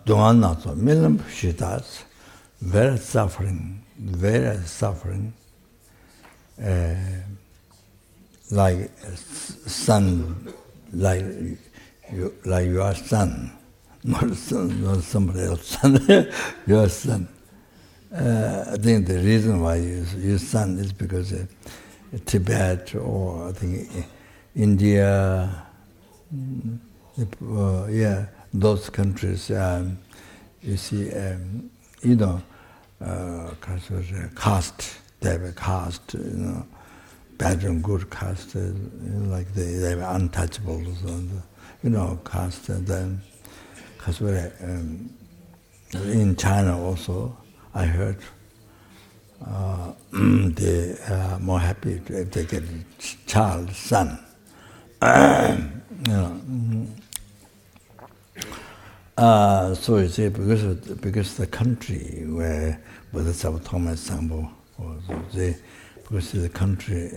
동안 나서 밀림 부시다스 very suffering, like son, like your son. Not somebody else's son, your son. I think the reason why your son is because Tibet or I think India, those countries, you see, caste they have a caste, bad and good caste, like they were untouchables, and caste. And then, because in China also, I heard they are more happy if they get a child, son. So you see, because the country where Bodhisattva Thomas Sangpo was, because the country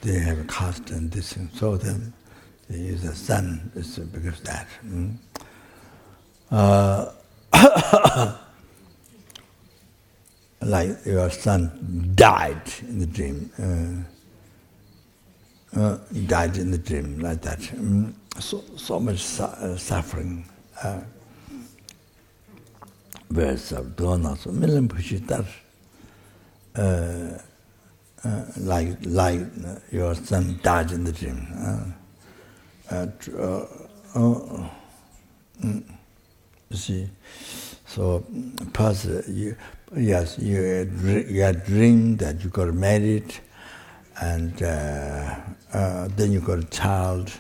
they have a caste and this thing, so then they use a son. It's because of that. Like your son died in the dream. Died in the dream, like that. So much suffering. Verse of donuts, million pushitar. Like your son died in the dream. You see, so you had dreamed that you got married, and then you got a child,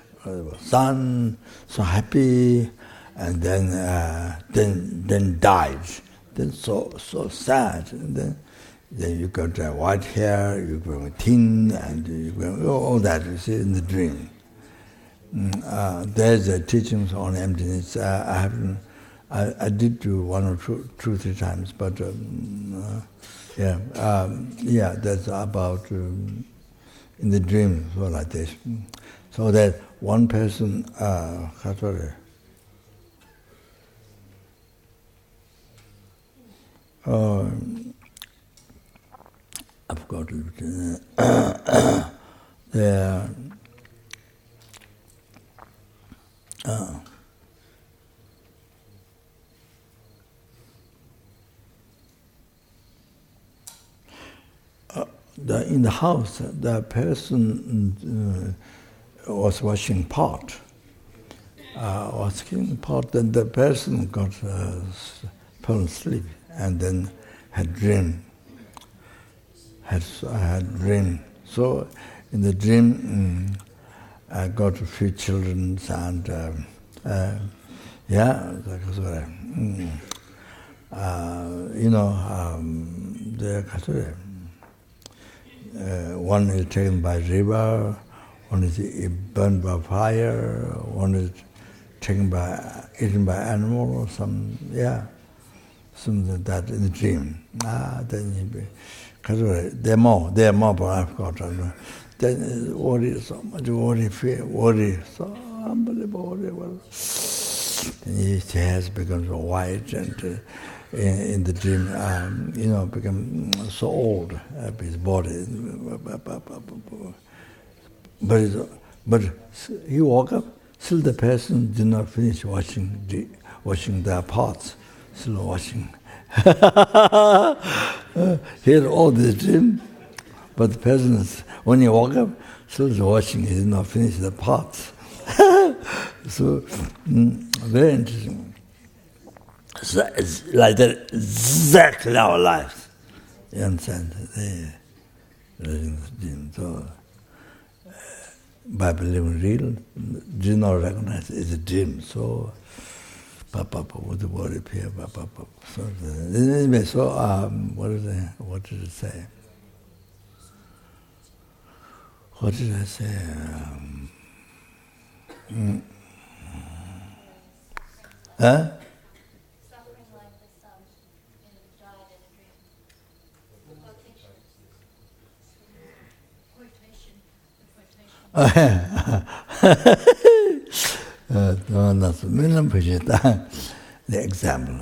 son, so happy, and then died. Then so sad. And then you got white hair, you got thin, and you got all that you see in the dream. There's teachings on emptiness. I did do one or two, 3 times, but that's about in the dream, so like this. So that one person, I forgot in the house, the person was washing pot. Then the person got fell asleep and then had dream. Had dream. So in the dream, I got a few children and one is taken by river, one is burned by fire, one is eaten by animal or something like that in the dream. Then there are more, but I've forgotten. Then worry, so much worry, fear, worry, so unbelievable worry. And his hair becomes white and in the dream, become so old, his body. But he woke up, still the person did not finish washing their pots, still washing. He had all this dream, but the person, when he woke up, still washing, he did not finish the pots. So, very interesting. So it's like that, exactly our lives. You understand? So, by believing real, do not recognize it's a dream. So, with the word appear, So, anyway, so what did it say? What did I say? Huh? Suffering like the sun and died in a dream. The example.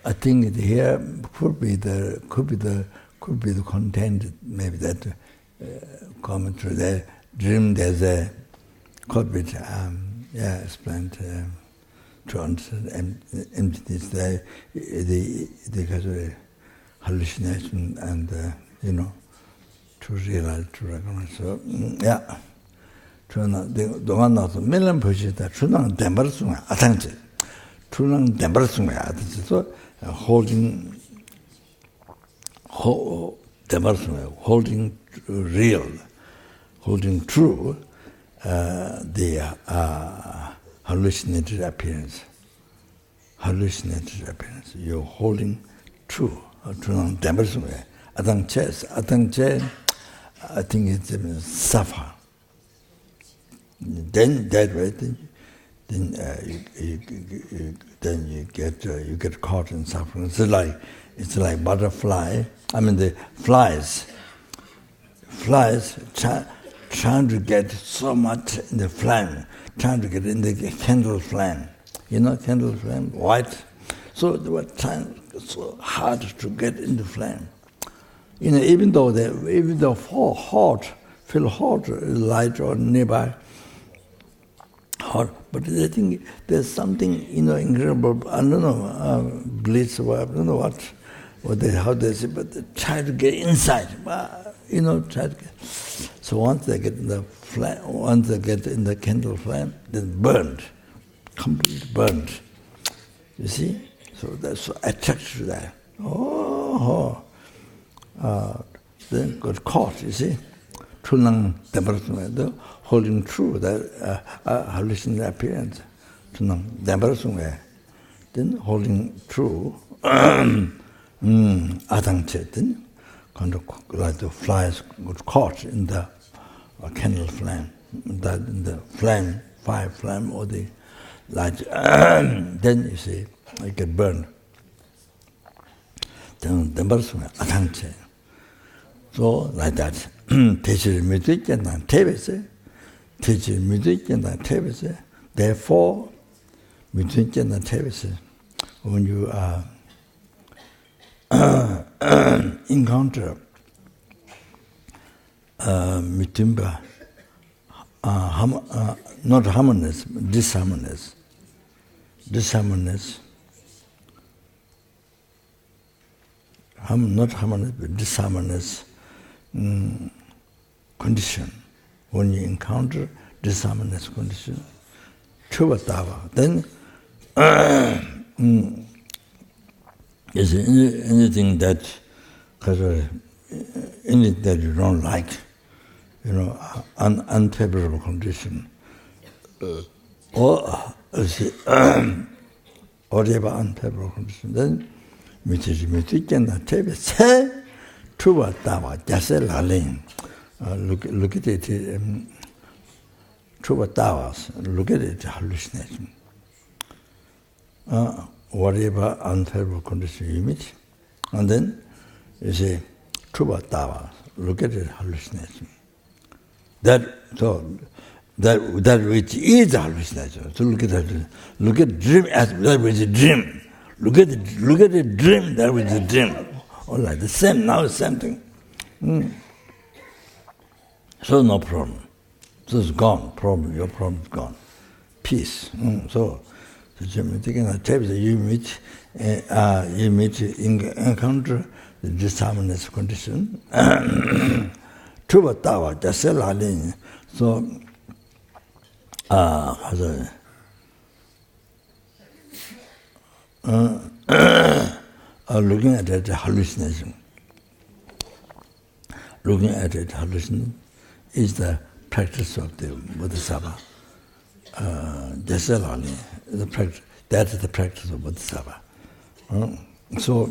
I think here could be the content. Maybe that commentary. The dream. There's a could be explained to understand emptiness. The hallucination and to realize, to recognize. So the one not million pushes that Chunang Dembersung attention. Chunang Dembersung attention. So holding holding real, holding true the hallucinated appearance. Hallucinated appearance. You're holding true. I think it's suffer. Then that way, then you get caught in suffering. It's like butterfly. I mean the flies trying to get so much in the flame, trying to get in the candle flame. You know candle flame, white. So they were trying so hard to get in the flame. You know, even though feel hot, light or nearby, hot, but they think there's something, incredible, I don't know, bliss or I don't know how they say, but they try to get inside, try to get. So once they get in the flame, once they get in the candle flame, then burned, completely burned. You see? So that's so attracted to that. Then got caught, you see? Holding true that hallucinated appearance. Then holding true, then kind of like the flies got caught in the candle flame, that in the flame, fire flame, or the light. Then you see, it get burned. Then so like that. Therefore, when you encounter mitimba, not harmonious, disharmonious, not harmonious, but disharmonious condition. When you encounter disharmonious condition, Chuvatawa, then is anything that anything that you don't like, unfavorable condition, or whatever unfavorable condition, then look at it, look at it, hallucination. Whatever unfavorable condition you meet, and then you say, look at it, hallucination. That which is hallucination. So look at dream as that which is dream. Look at the dream, that which is dream. All right, the same, now the same thing. So no problem. So it's gone, problem, your problem is gone. Peace. So you meet, encounter the disharmonious condition. Truvatawa, Jaselalin. So, looking at it, hallucination. Looking at it, hallucination is the practice of the Bodhisattva. Jaselalin, that is the practice of Bodhisattva. So,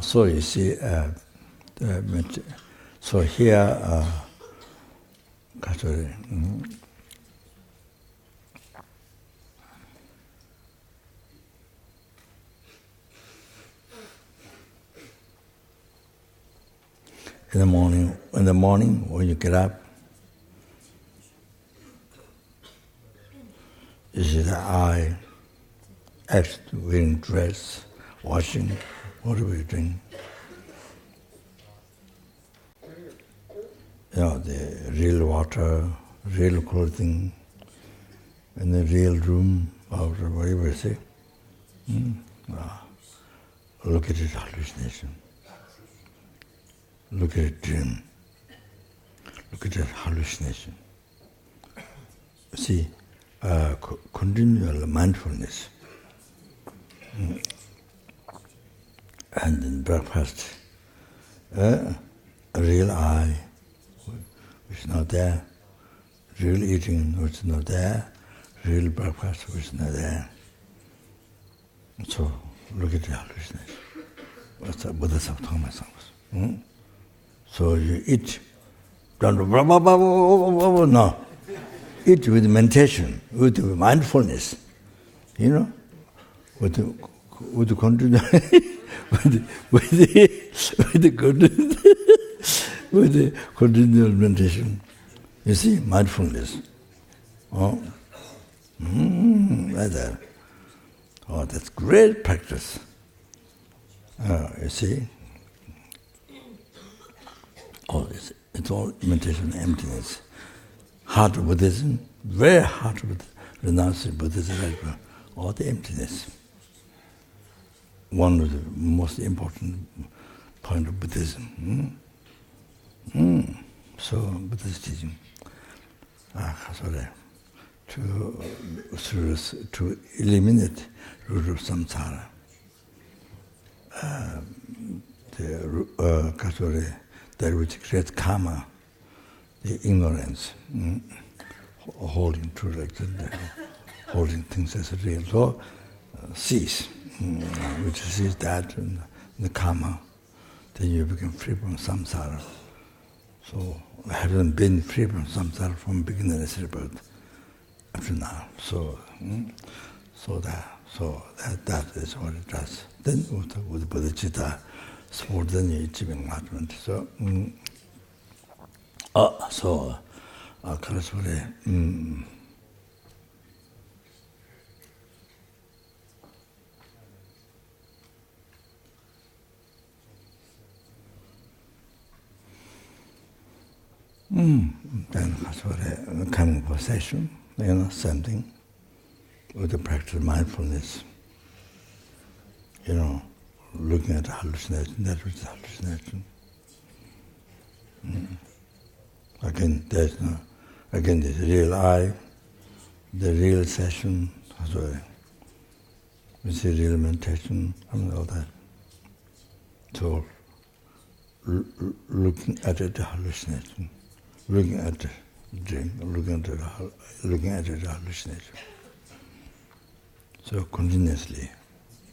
so you see, so here, In the morning when you get up, you see the eye, act, wearing dress, washing, whatever you're doing. The real water, real clothing, in the real room, or whatever you say. Look at it, hallucination. Look at it, dream. Look at it, hallucination. See, continual mindfulness. And in breakfast, a real eye, which is not there, real eating, which is not there, real breakfast, which is not there. So, look at the hallucination. What's the Buddha talking? So you eat, don't no. Eat with meditation, with mindfulness, with the continuous, with the continual meditation. You see, mindfulness. Like that. Oh, that's great practice. You see. Oh, it's all meditation, emptiness. Heart of Buddhism, very heart of renouncing Buddhism, all the emptiness. One of the most important point of Buddhism. So Buddha's teaching, to eliminate root of samsara. That which creates karma, the ignorance, holding true like that, holding things as real. So cease, which sees that and the karma, then you become free from samsara. So having been free from samsara from beginningless rebirth up to now. So that is what it does. Then with bodhicitta, support then you achieve enlightenment. So then coming for session, something with the practice of mindfulness, looking at hallucination, that which is hallucination. Again, there's the real I, the real session, we see real meditation, and all that. So, looking at it, hallucination, looking at the dream, looking at it, hallucination. So, continuously,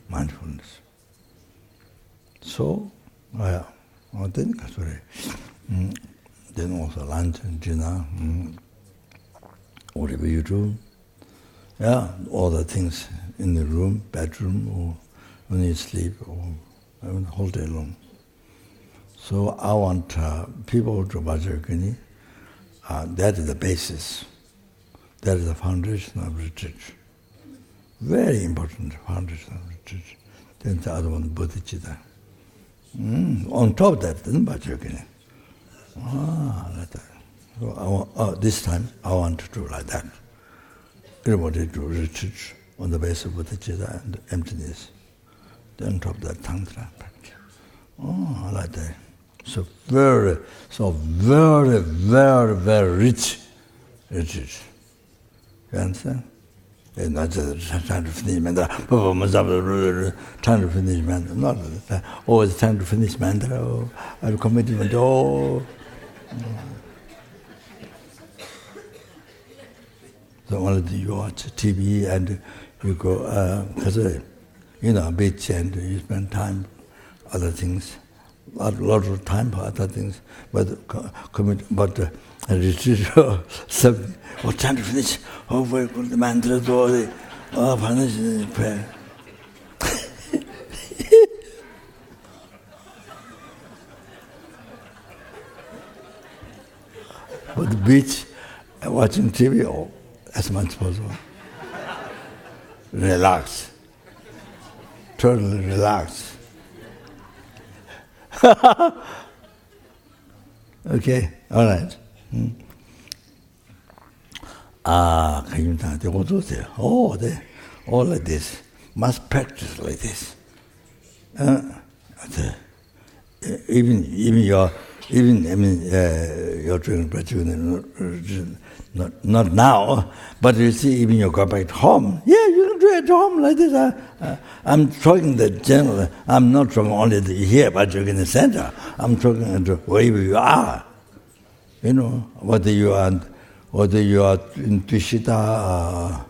mindfulness. So, then also lunch and dinner, whatever you do, all the things in the room, bedroom, or when you sleep, or the whole day long. So I want people to Vajrayogini, that is the basis, that is the foundation of retreat. Very important foundation of retreat. Then the other one, bodhicitta. On top of that, then Vajrayogini. Like that. So this time I want to do like that. Everybody do retreat on the basis of bodhicitta and emptiness. Then on top of that, tantra practice. Like that. So very, very rich retreat. You understand? And not just trying to finish mantra, trying to finish mantra, not always trying to finish mantra, or commitment, So only you watch TV and you go, beach and you spend time, other things, a lot of time for other things, but retreat, trying to finish, very good mantras, finish prayer. on the beach, watching TV, as much as possible. Relax. Totally relax. Okay, all right. Can you tell they all do this? Oh, they all like this. Must practice like this. Even you're doing practice, not now, but you see, even you go back home. Yeah, you can do it at home like this. I'm talking the general. I'm not talking only here, but you're in the center. I'm talking wherever you are. You know, whether you are in Tushita,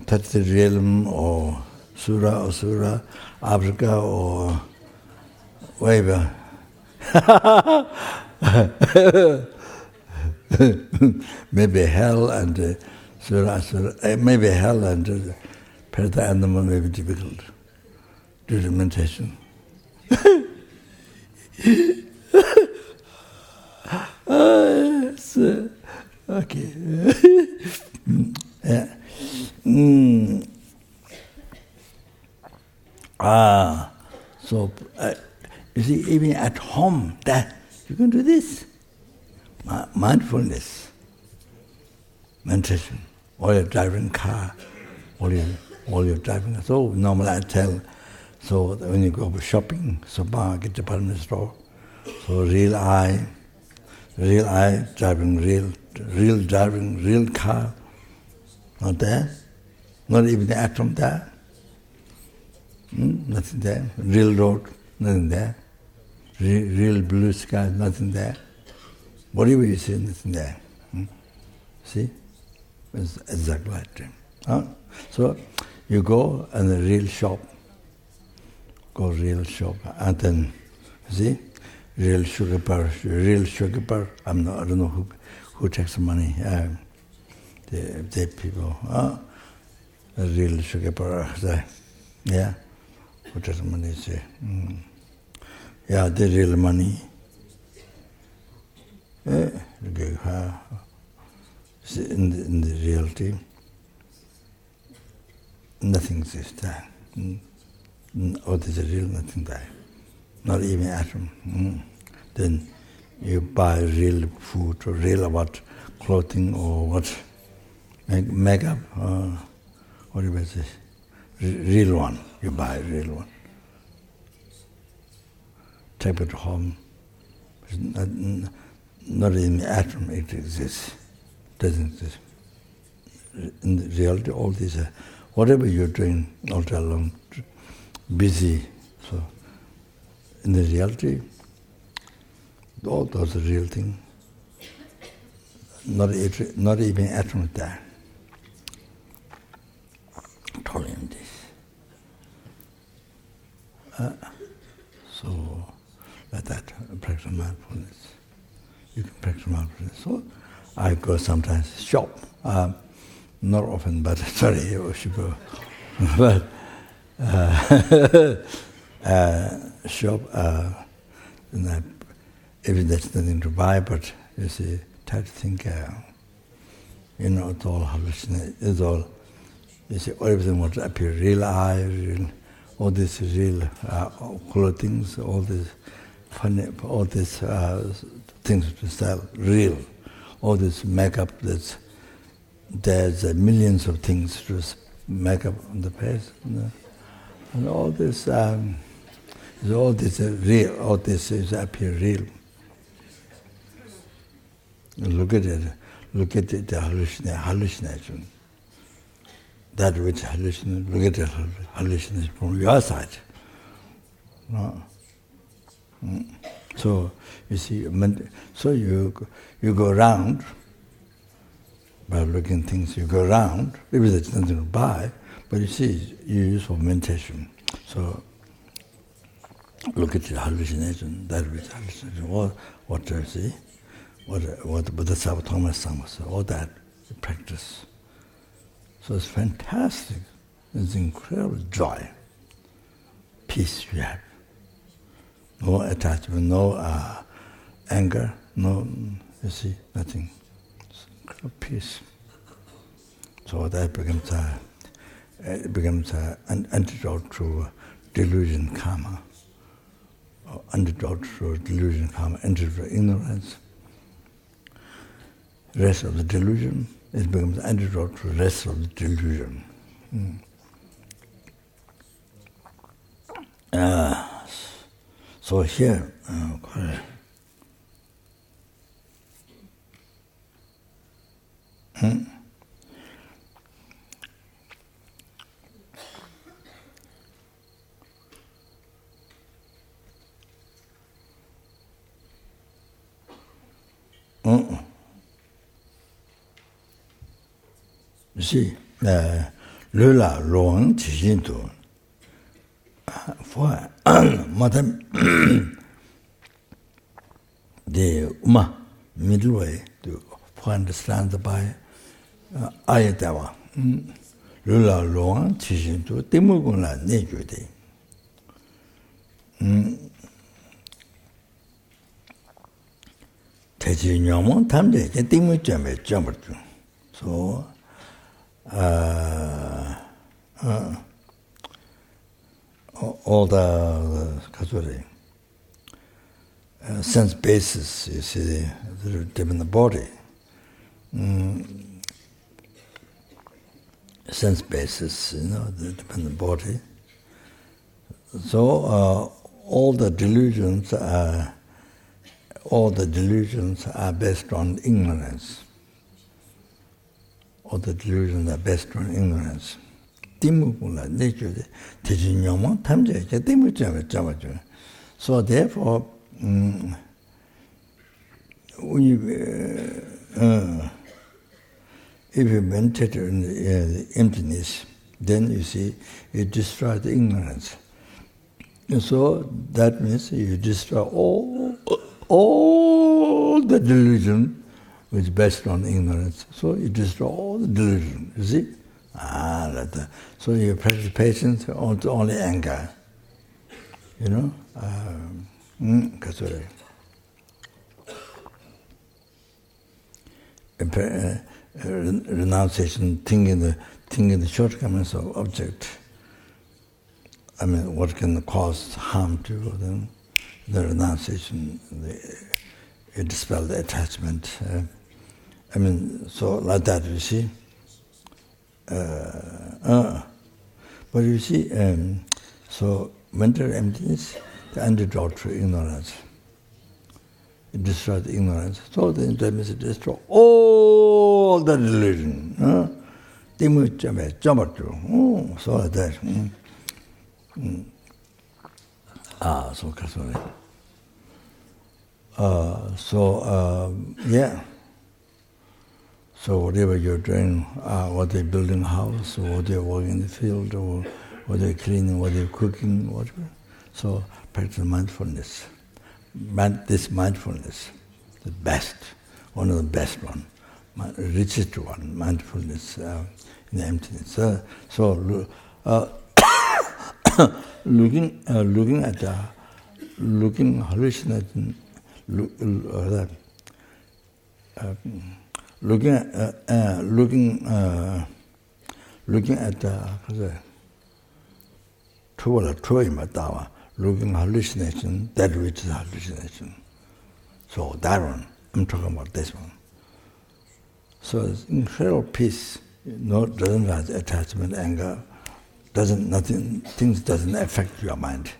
Third Realm, or Sura, Africa, or wherever. Maybe hell and Sura, maybe hell and Pertha animal may be difficult due to meditation. Okay. Yeah. So you see, even at home, that you can do this. Mindfulness, meditation, or you're driving car, or you're driving. So normally I tell, so when you go shopping, supermarket, department store, so real eye, driving real car, not there, not even the atom there, nothing there, real road, nothing there, real blue sky, nothing there. Whatever you see, nothing there. See? It's exactly like that. So you go and the real shop, and then, see? Real sugar bar. I don't know who takes the money. The people. A real sugar bar. Yeah. Who takes the money? Say. Yeah, the real money. In the reality, nothing exists there. What is real? Nothing there. Not even atom. Then you buy real food or real what clothing or what makeup or whatever it is. Real one. You buy a real one. Take it home. Not in the atom it exists. Doesn't exist. In the reality, all these whatever you're doing all day long, busy. So in the reality, all those are real things. Not even atom there. Totally empty. So like that, practice mindfulness. You can practice mindfulness. So I go sometimes shop. Not often, but sorry, I should go. But shop, and if there's nothing to buy, but you see, try to think, it's all hallucination. It's all, you see, everything what appear, real eye, all this real clothing, all this funny, all these things to sell, real. All this makeup, there's millions of things to make up on the face, and all this real. All this is appear real. Look at it. Look at it. The hallucination. That which hallucination. Look at the hallucination from your side. No. So you see, so you go around. By looking things, you go around. Maybe there's nothing to buy, but you see, you use for meditation. So look at the hallucination. That which hallucination. What do you see? What Buddha Thomas Sama said. All that you practice. So it's fantastic. It's incredible joy, peace you have. No attachment, no anger, no You see, nothing. Peace. So that becomes an antidote to delusion karma, or antidote to delusion karma, antidote to ignorance. Rest of the delusion, it becomes antidote to the rest of the delusion. So here, you see, Lula Long Chishinto, for Madam the middle way to understand the by Ayatawa. Lula Long Chishinto, Timugula Nejude. Teji Nyamon Tamde, Timu Jambe Jambertu. So, all the sense bases, you see, that are in the body. Sense bases, that depend on the body. So all the delusions are based on ignorance. All the delusions are based on ignorance. So therefore, if you meditate in the emptiness, then you see, you destroy the ignorance. And so that means you destroy all the delusion which is based on ignorance. So you destroy all the delusion, you see? So you practice patience only anger. Renunciation, thinking the shortcomings of object. I mean, what can cause harm to them? The renunciation, it dispels the attachment. So like that, you see. But you see, so mental emptiness, the antidote to ignorance. It destroys the ignorance. So then that means it destroys all the delusion. So like that. Yeah. So whatever you're doing, whether you're building a house, or whether you're working in the field, or whether you're cleaning, whether you're cooking, whatever. So practice mindfulness. This mindfulness, the best, one of the best one, richest one, mindfulness in the emptiness. Looking hallucinating, looking at looking hallucination, that which is hallucination. So that one, I'm talking about this one. So it's incredible peace. Doesn't have attachment, anger, things doesn't affect your mind.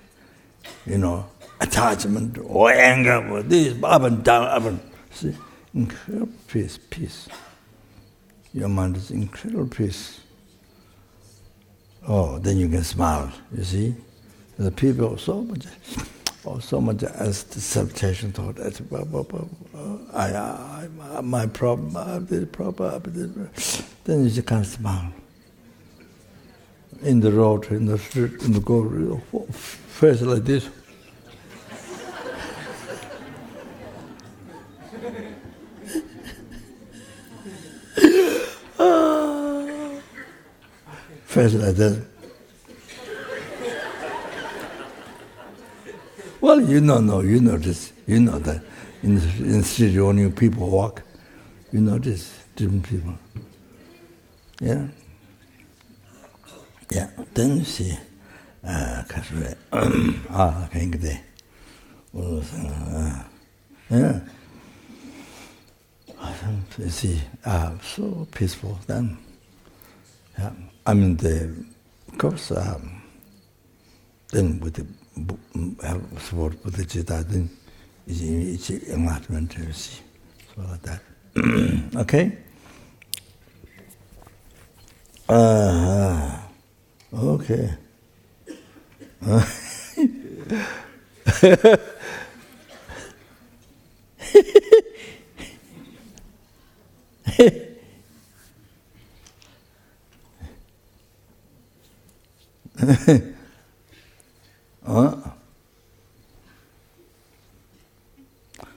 Attachment or anger or this, up and down, up and see, incredible peace. Your mind is incredible peace. Oh, then you can smile, you see? The people so much as the self-tension thought, my problem, I have this problem, then you just can't smile. In the road, in the street, in the go, face like this. Face like that. Well, you know this, you know that. in the street, when you people walk, you notice different people. Yeah? Yeah, then you see, yeah. You see, so peaceful then. Yeah. I mean, of course, then with the support with the Jita, then it's enlightenment, you see. So like that. Okay? Okay.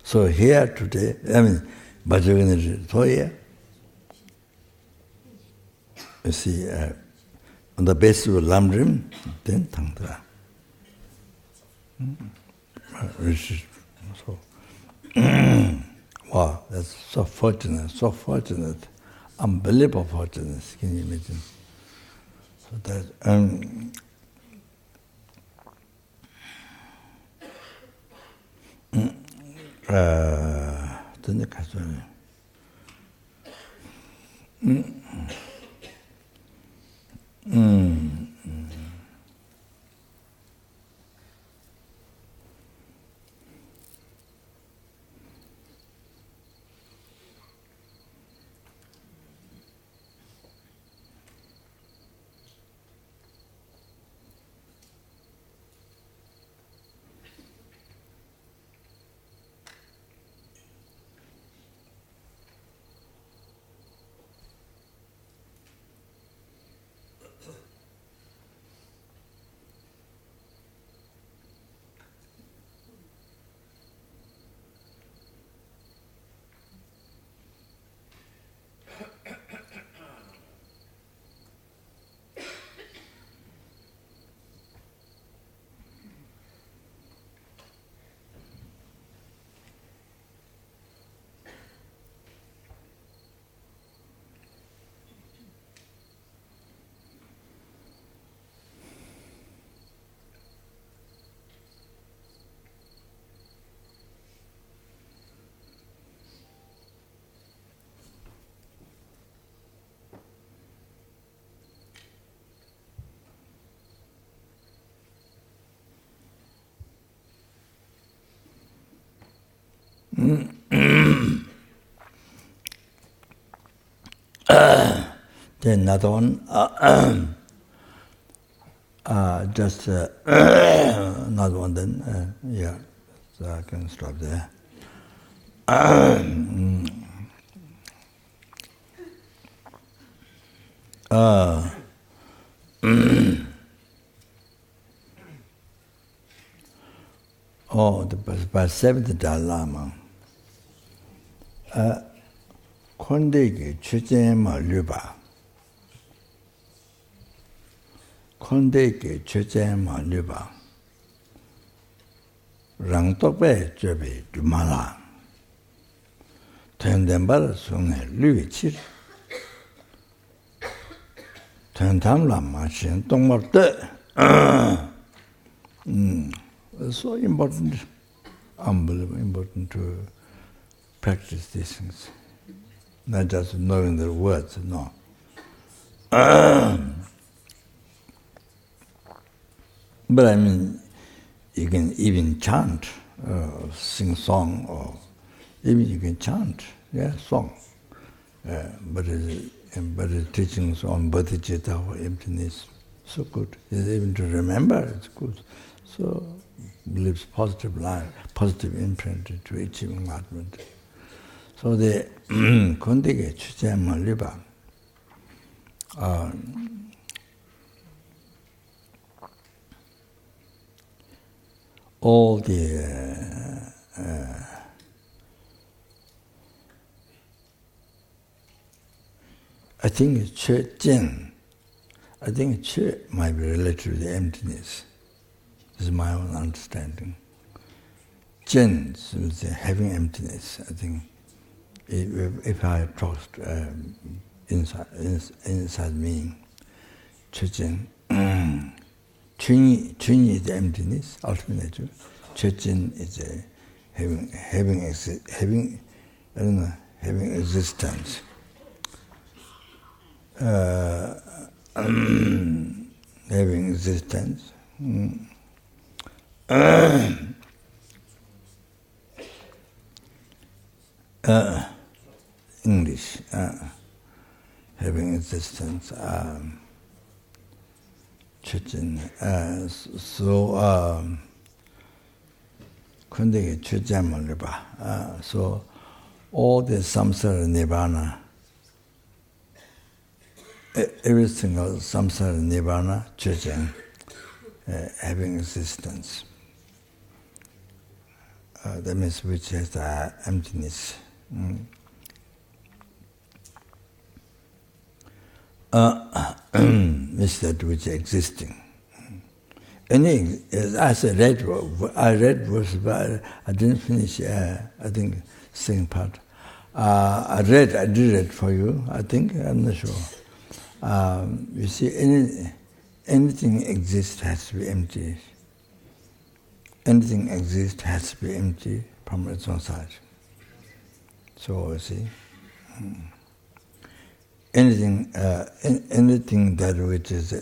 So here today, I mean, Bhajavana Toya, you see, on the basis of Lamrim, then Tantra. So, wow, that's so fortunate, unbelievable fortunate, can you imagine? So that, then another one, just another one then, yeah, so I can stop there. By seventh Dalai Lama, Kondegi Chöjema Luba. Kondegi Chöjema Luba. Rangtokbe Jobe Dumala. Tendembara Sune Luichir. Tentamla Machin Tongmarte. So important, unbelievable important to practice these things. Not just knowing the words, no. But I mean, you can even chant, sing song, or even you can chant, yeah, song. But the teachings on bodhicitta or emptiness, so good. Even to remember, it's good. So leaves positive life, positive imprint to achieving enlightenment. So the Kondege Chujema Liba, all the I think Chen, I think Che might be related to the emptiness. This is my own understanding. Chen, having emptiness, I think. If I talked inside me, Chechen, Chun is the emptiness, ultimate nature. Chechen is having existence. Having existence. English, having existence. Chechen. So, so all the samsara nirvana, every single samsara nirvana, chechen, having existence. That means which has emptiness. Means that which is existing. As I read verse, but I didn't finish. I think second part. I did it for you. I think I'm not sure. You see, anything exists has to be empty. Anything exists has to be empty from its own side. So you see, anything that which is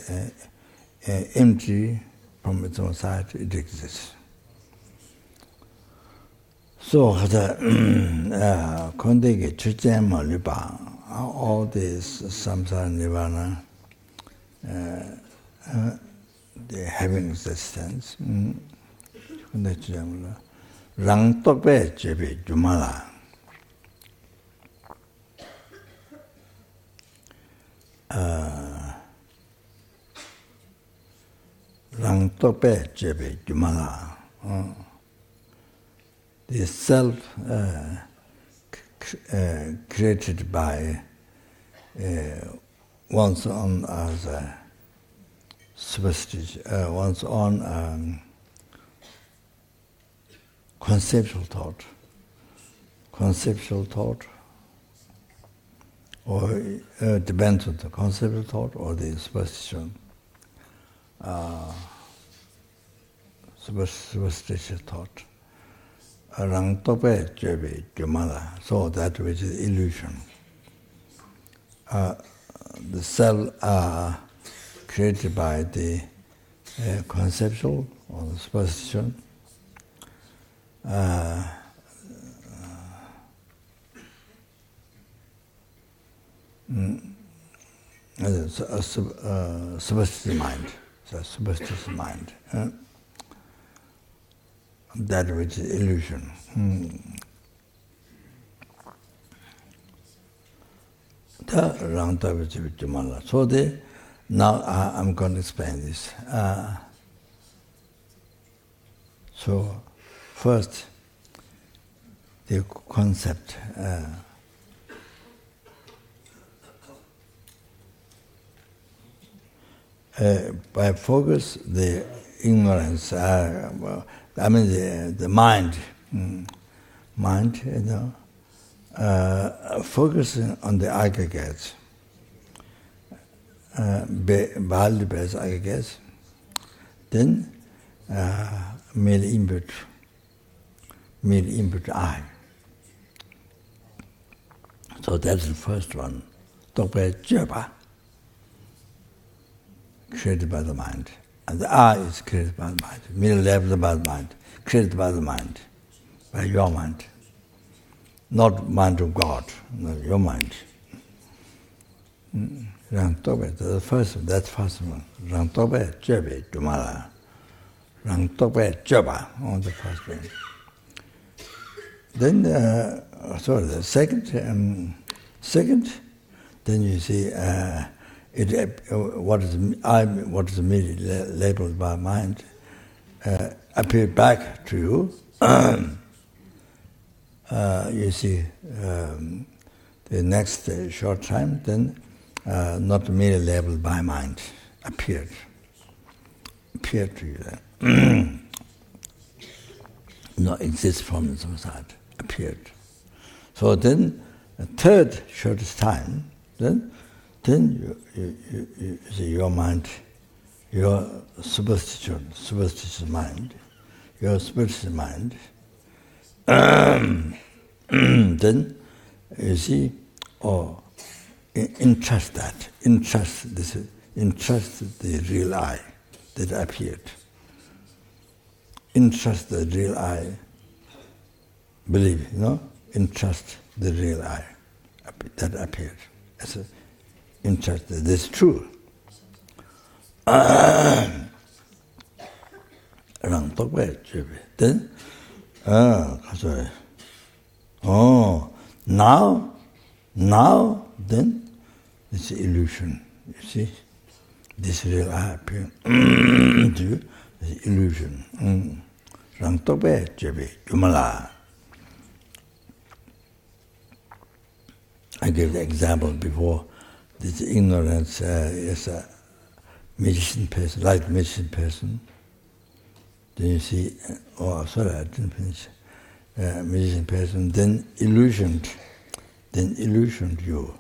empty from its own side, it exists. So kondege chuchema liba, all this samsara nirvana, they having existence. Rang tope chebe jumala. Rang tope chebe jumala. The self created by one's own as a superstitious, one's own conceptual thought, or depends on the conceptual thought or the superstition, superstitious thought. Rang tope jebe jumala, so that which is illusion. The self are created by the conceptual or the superstition. Superstitious mind. So superstitious mind. That which is illusion. So now I'm going to explain this. So first, the concept. By focus, the ignorance, the mind, focusing on the aggregates, Baal-based aggregates, then mere input I. So that's the first one. Tokpe Jeba, created by the mind. And the I is created by the mind. Middle level by the mind, created by the mind, by your mind. Not mind of God, no, your mind. Rangtobe, that's first one. Rangtobe Jebe Jumala. Rangtobe Jeba, on the first one. Then, the second, then you see what is immediately labeled by mind appear back to you. You see the next short time, then not merely labeled by mind, appeared to you then. exist from samsara, appeared. So then, the third shortest time, then you see your mind, your superstitious mind, your superstitious mind, then you see, entrust the real I that appeared. Entrust the real I, believe, entrust the real I that appeared. As a entrust that is true. Then, now, then, it's illusion. You see, this real I appearing to you is illusion. I gave the example before. This ignorance is a magician person, like magician person. Then you see, sorry, I didn't finish. Magician person, then illusioned you.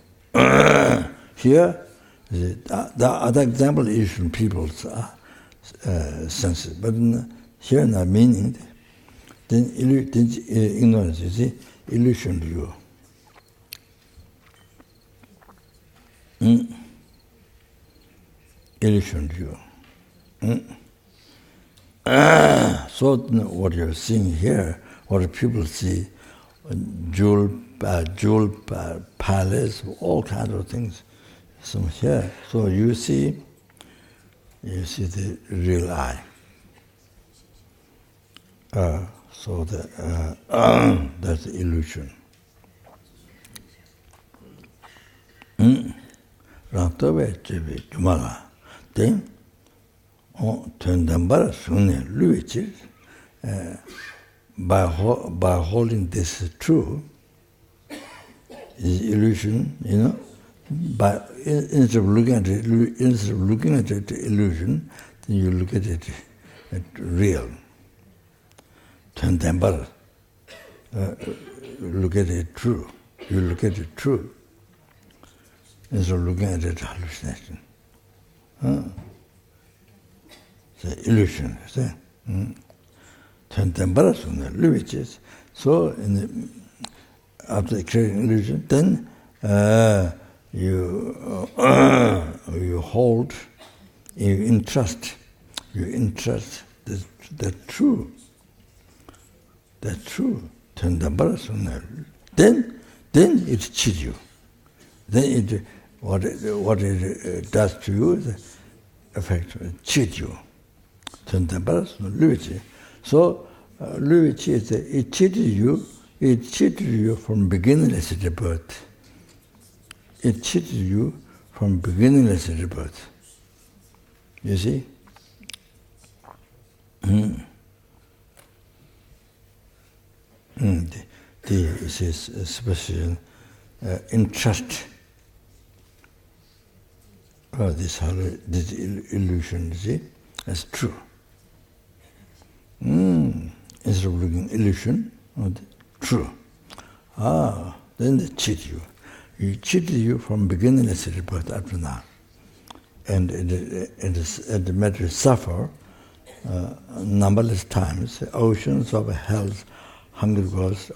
Here, the other example is from people's senses, but here not meaning. Then ignorance, you see, illusioned you. Illusioned you. So what you're seeing here, what people see, jewel palace, all kinds of things. So here, so you see the real I. So that's the illusion. Then, by holding this true, is illusion, but instead of looking at it, illusion, then you look at it real. Look at it true. You look at it true. Instead of looking at it hallucination. It's an illusion. So after creating illusion, then you hold, you entrust the true. That's true. Then it cheats you. Then what it does to you is affect, cheat you. So it cheated you from beginningless rebirth. It cheated you from beginningless rebirth. You see? This is a special entrust. This illusion, you see, as true. Instead of looking illusion, true. Then they cheat you. He cheated you from beginningless rebirth up to now. And the matter suffer numberless times, oceans of health, hunger goes,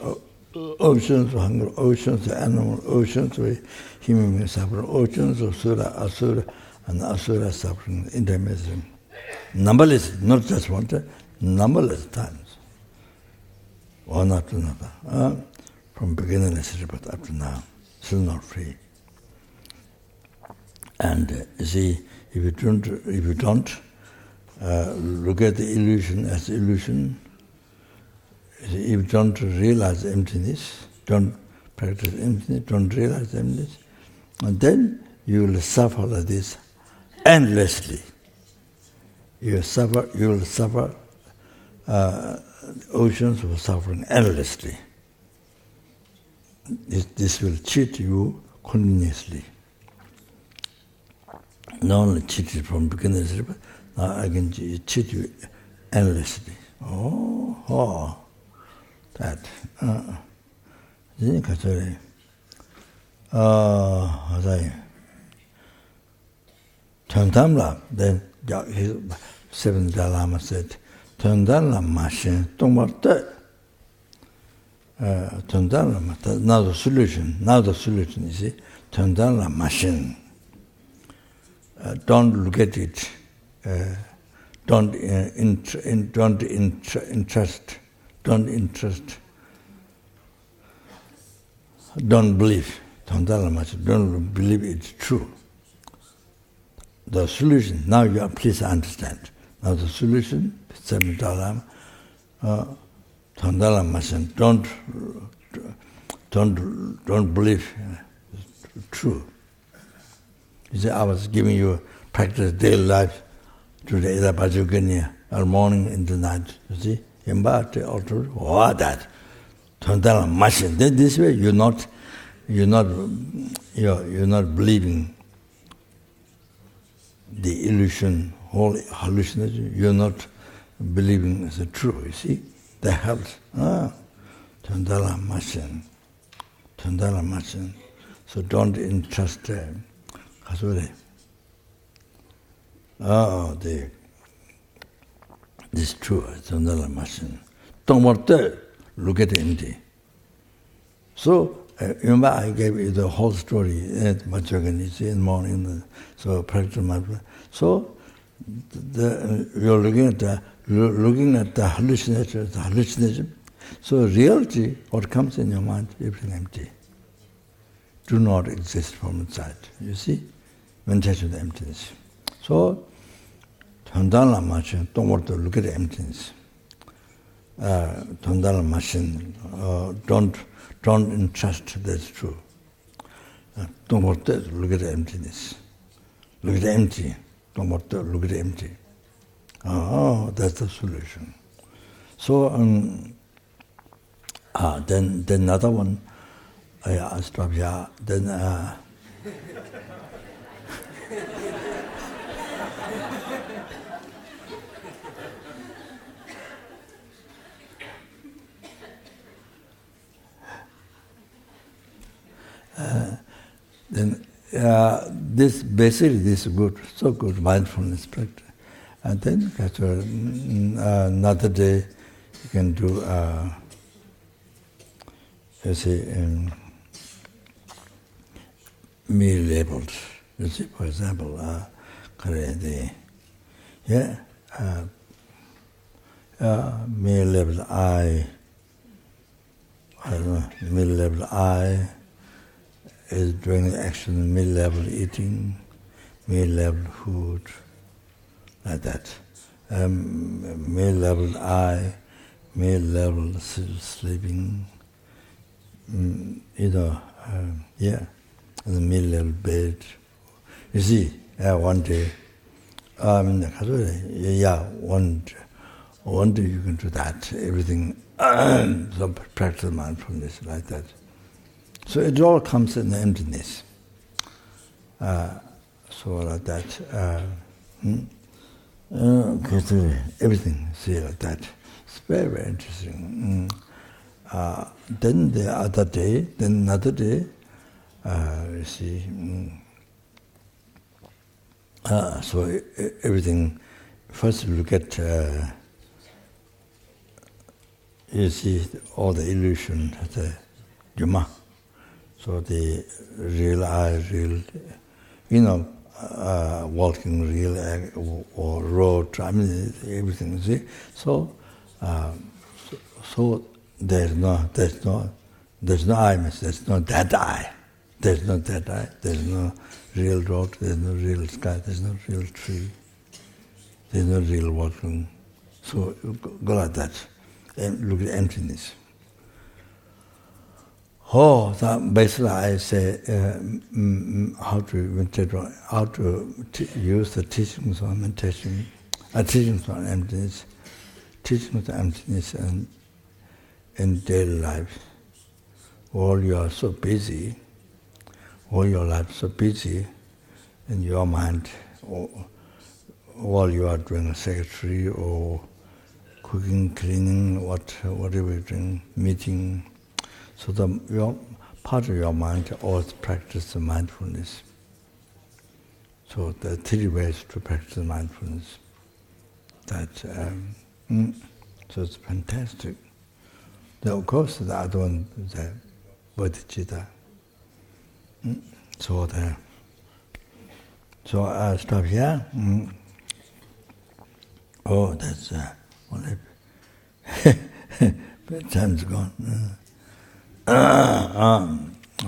oceans of hunger, oceans of animal, oceans of human being suffering, oceans of sura, asura, and asura suffering, intermediate. Numberless, not just one time, numberless times. One after another. From beginningless rebirth up to now. Still not free. And you see, if you don't look at the illusion as illusion, if you don't realize emptiness, don't practice emptiness, don't realize emptiness, and then you will suffer like this endlessly. You will suffer oceans of suffering endlessly. This will cheat you continuously. Not only cheated from beginning, but now I can cheat you endlessly. that. Töntamla, then his seventh Dalai Lama said, Töntamla machine, tongmarte. Töntamla, now the solution, you see, Töntamla machine. Don't look at it. Don't interest. Don't believe. Don't believe it's true. The solution, now you are, please understand. Now the solution, seven Dalai Lama, don't believe it's true. You see, I was giving you practice daily life today, or morning in the night. You see, embarked altar, what that? Then this way you're not believing the illusion, whole hallucination. You're not believing as a true. You see, that helps. Tundala machine. So don't entrust them. This is true, Tundala machine. Don't want to look at empty. So, remember I gave you the whole story at Machogan, in the morning, so practice mindfulness. So, you're looking at the hallucination. So, reality, what comes in your mind, everything empty. Do not exist from inside. You see? Meditation of emptiness. So, Tondala machine, don't want to look at the emptiness. Tondala machine, don't entrust that's true. Don't want to look at the emptiness. Look at the empty. Don't want to look at the empty. That's the solution. So, then another one, I stop here. Then, this is good, so good mindfulness practice. And then another day you can do, meal labels. You see, for example, meal label I don't know, meal label I is doing the action, mid-level eating, mid-level food, like that. Mid-level eye, mid-level sleeping, the mid-level bed. You see, one day, one day you can do that, everything, so practice mindfulness like that. So it all comes in the emptiness. So like that. Everything, see like that. It's very, very interesting. Then the other day, another day, you see. So everything. First, you look at. You see all the illusion, the Yuma. So the real I, real, walking real or road, everything. See, so there's no I, there's no that I, there's no that I, there's no real road, there's no real sky, there's no real tree, there's no real walking. So go like that and look at emptiness. Basically I say how to use the teachings on meditation, teachings on emptiness, and in daily life. All you are so busy, all your life so busy in your mind, while you are doing a secretary or cooking, cleaning, whatever we doing, meeting. So your part of your mind always practice mindfulness. So there are 3 ways to practice mindfulness. So it's fantastic. Then of course the other one is the bodhicitta. So I stop here. Oh, that's only time's gone.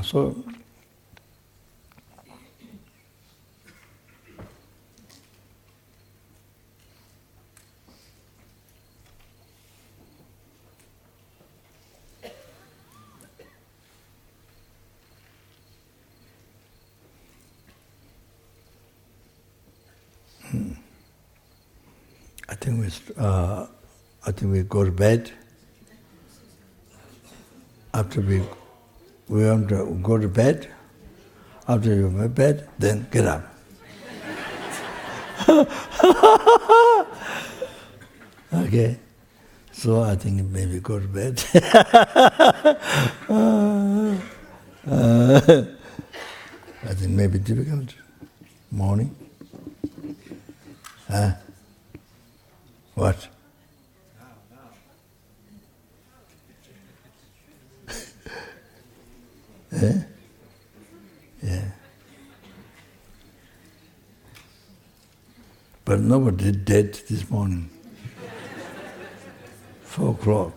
So I think we go to bed. After we want to go to bed. After you go to bed, then get up. Okay, so I think maybe go to bed. I think maybe difficult. Morning. What? Yeah. But nobody dead this morning. 4 o'clock.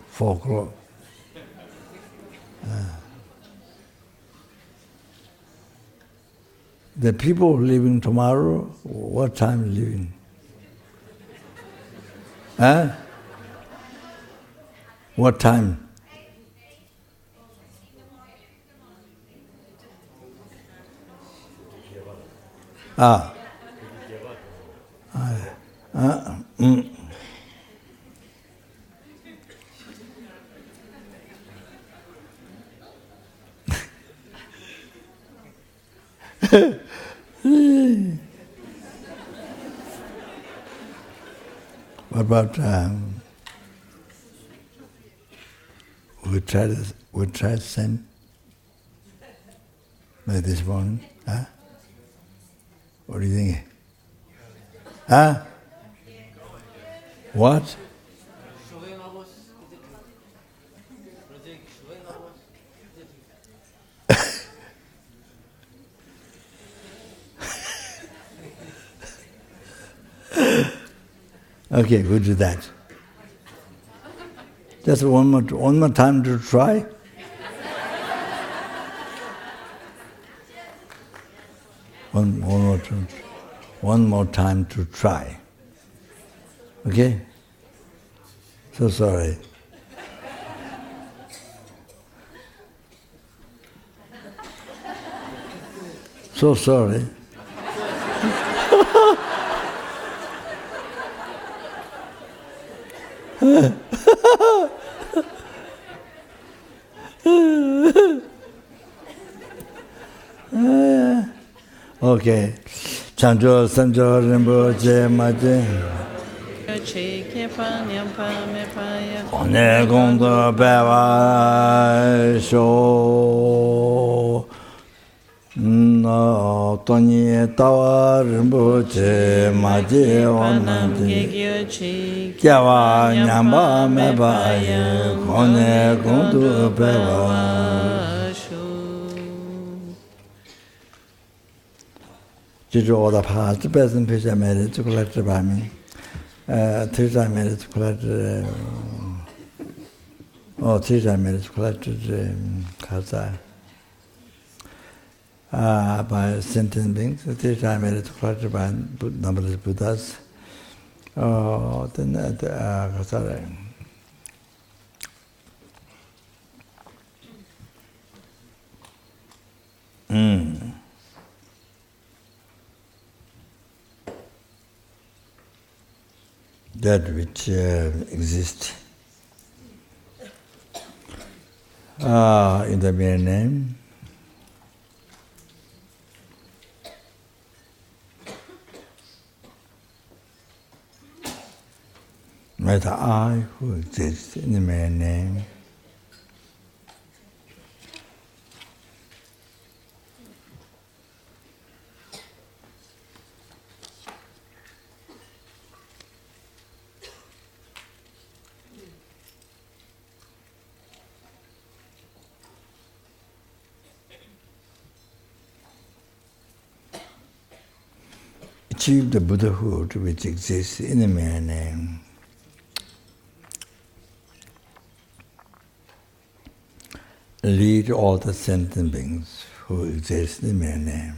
The people living tomorrow, what time living? What time? What about we try the same like this morning? What do you think? What? Okay, we'll do that. Just one more time to try. One more time to try. Okay? So sorry. So sorry. Okay. Chanjo Sanjo Rinpoche Maje. One Gondo Beva Sho No Tony Tawa Rinpoche Maje Onandi Kyawa Nyamba Mebaye One Gondo Beva. 记住我的怕，这辈子陪下面的就过来治把命，推上面的就过来治，推上面的就过来治卡在，把sentient beings，推上面的就过来治把number Buddhas，卡在了。That which exists in the mere name. Matter I who exists in the mere name. Achieve the Buddhahood which exists in the mere name. Lead all the sentient beings who exist in the mere name.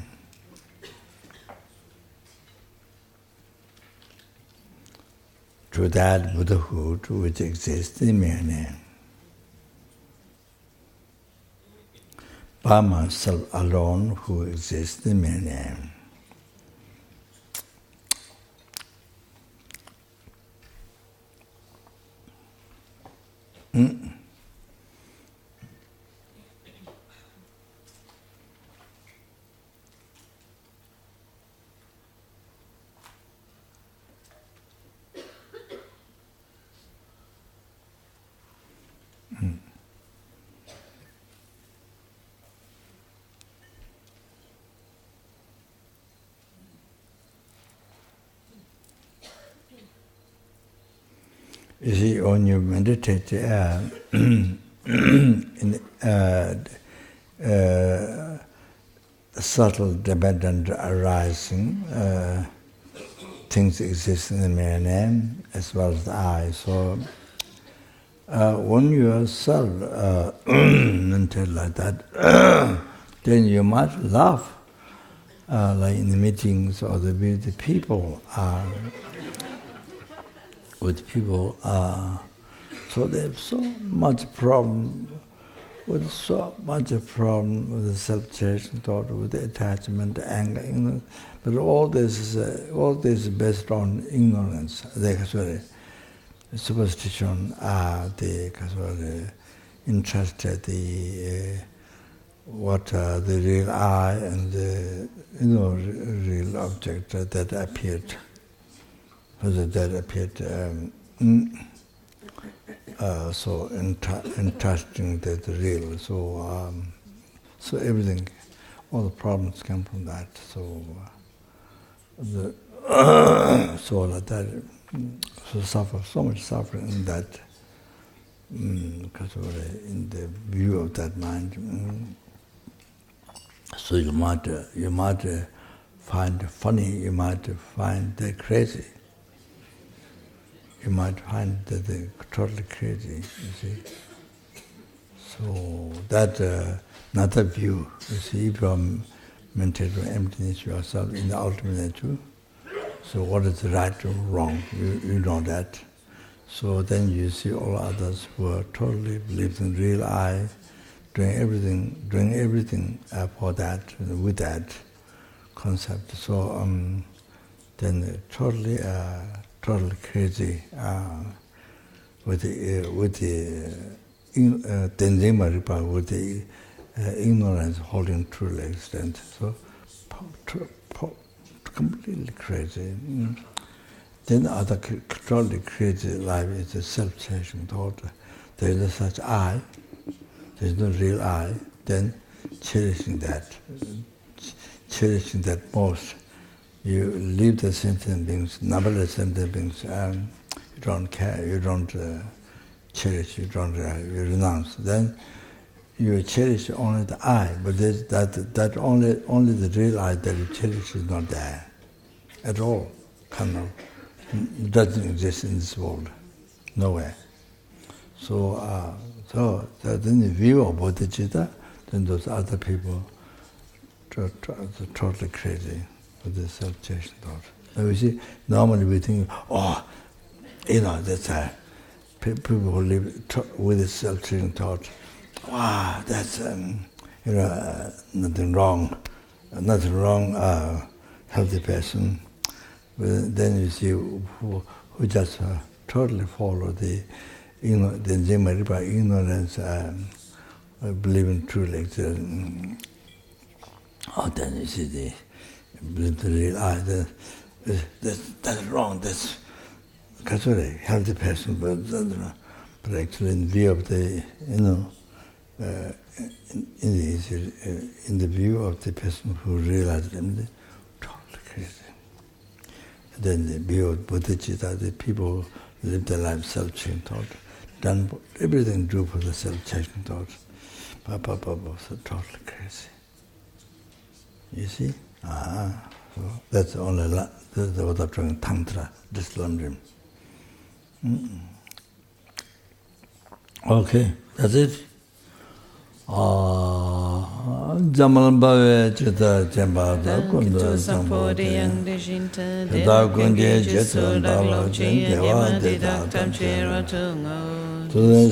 To that Buddhahood which exists in the mere name. By myself alone who exists in the mere name. You see, when you meditate, subtle dependent arising, things exist in the mere name as well as the I. So, when you are mental like that, then you might laugh, like in the meetings or with the people. So they have so much problem with the self-chasing thought, with the attachment, the anger, but all this is based on ignorance. They are superstition, they are interested what the real I and the real object that appeared. That appeared so interesting, that real. So everything, all the problems come from that. So suffer so much suffering in that, because in the view of that mind. So you might find funny, you might find crazy. You might find that they're totally crazy, you see. So that another view, you see, if you meditate on emptiness yourself in the ultimate nature, so what is right or wrong, you know that. So then you see all others who are totally believe in real I, doing everything for that, with that concept. So then totally crazy with the Tenzin Maripa, with the ignorance holding true existent. So completely crazy. Then other totally crazy life is a self-chasing thought. There is no such I, there is no real I. Then cherishing that most. You leave the sentient beings, numberless sentient beings, you don't care, you don't cherish, you renounce. Then you cherish only the I, but that only the real I that you cherish is not there at all. Cannot, doesn't exist in this world, nowhere. So then the view of bodhicitta, then those other people are totally crazy with the self-chasing thought. Now we see, normally we think, that's people who live with the self-chasing thought. Wow, that's nothing wrong, healthy person. But then you see who just totally follow the ignorance, believing truly. Then you see the real I. That's wrong. That's casually healthy person, but actually in view of the, in the view of the person who realized them, totally crazy. And then the view of Bodhicitta, the people who live their life self-changing thought, done everything do for the self-changing thought. So totally crazy. You see? So that's only what I'm trying tantra, this lamrim. Okay, that's it. Jamalambave Chita Jambada Kunda Sampodi Dagunde Jetsun Dava Jendeva Dedatam Cheratungo Tudan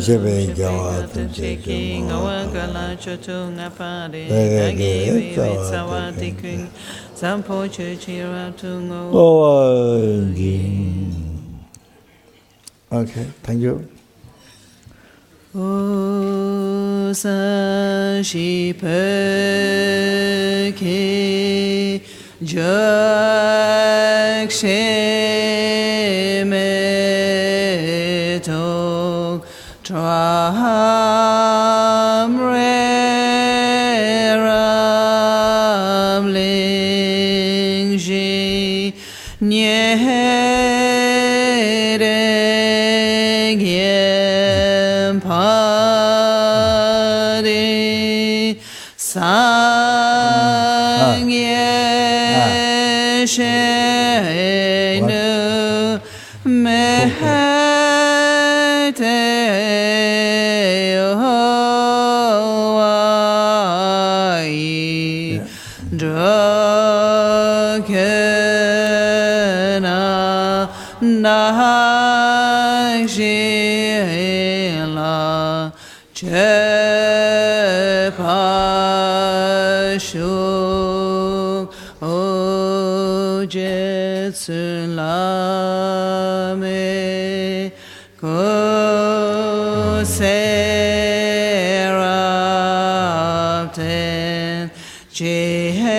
Jawatam Chiking Awagala Chotunga Padi Nagi Sawati King Sampo Cheratungo. Okay, thank you. O sa shi pe ki jak she me to tram re ram ling ji nye Sangye Shenu Mehte Yohai Drakena Nakshila Chepashu Ojetsulame Koserapten Jehenam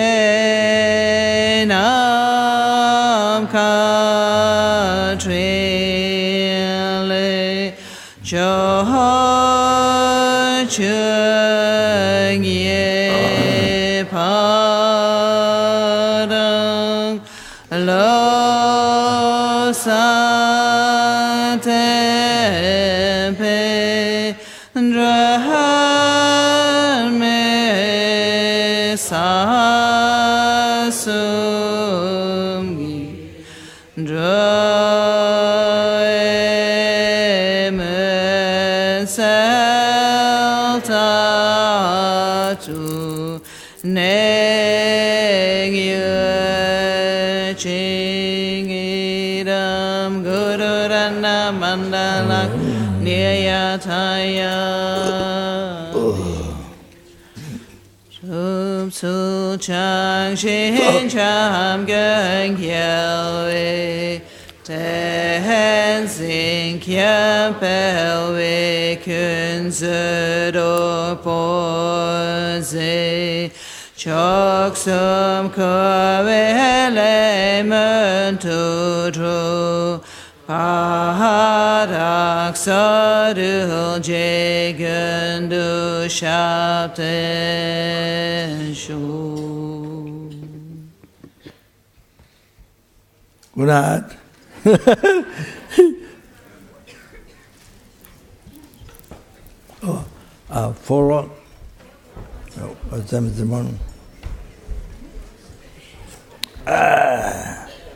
Katrile Chung Ye Padang Lo Sa Tempe Drahan Me Sa Sumgi Draemen Seltatu Neng Yue Ching Idam Gururana Mandala Niyataya Su Chang Shin Cham Gang Yelwe Ten Sing Kyam Pelwe Kun Zero Pose Chok Sum Kavele Mentutru Parak Sadul Jegundu Shapten Shu. Good night. Follow. What time is the morning?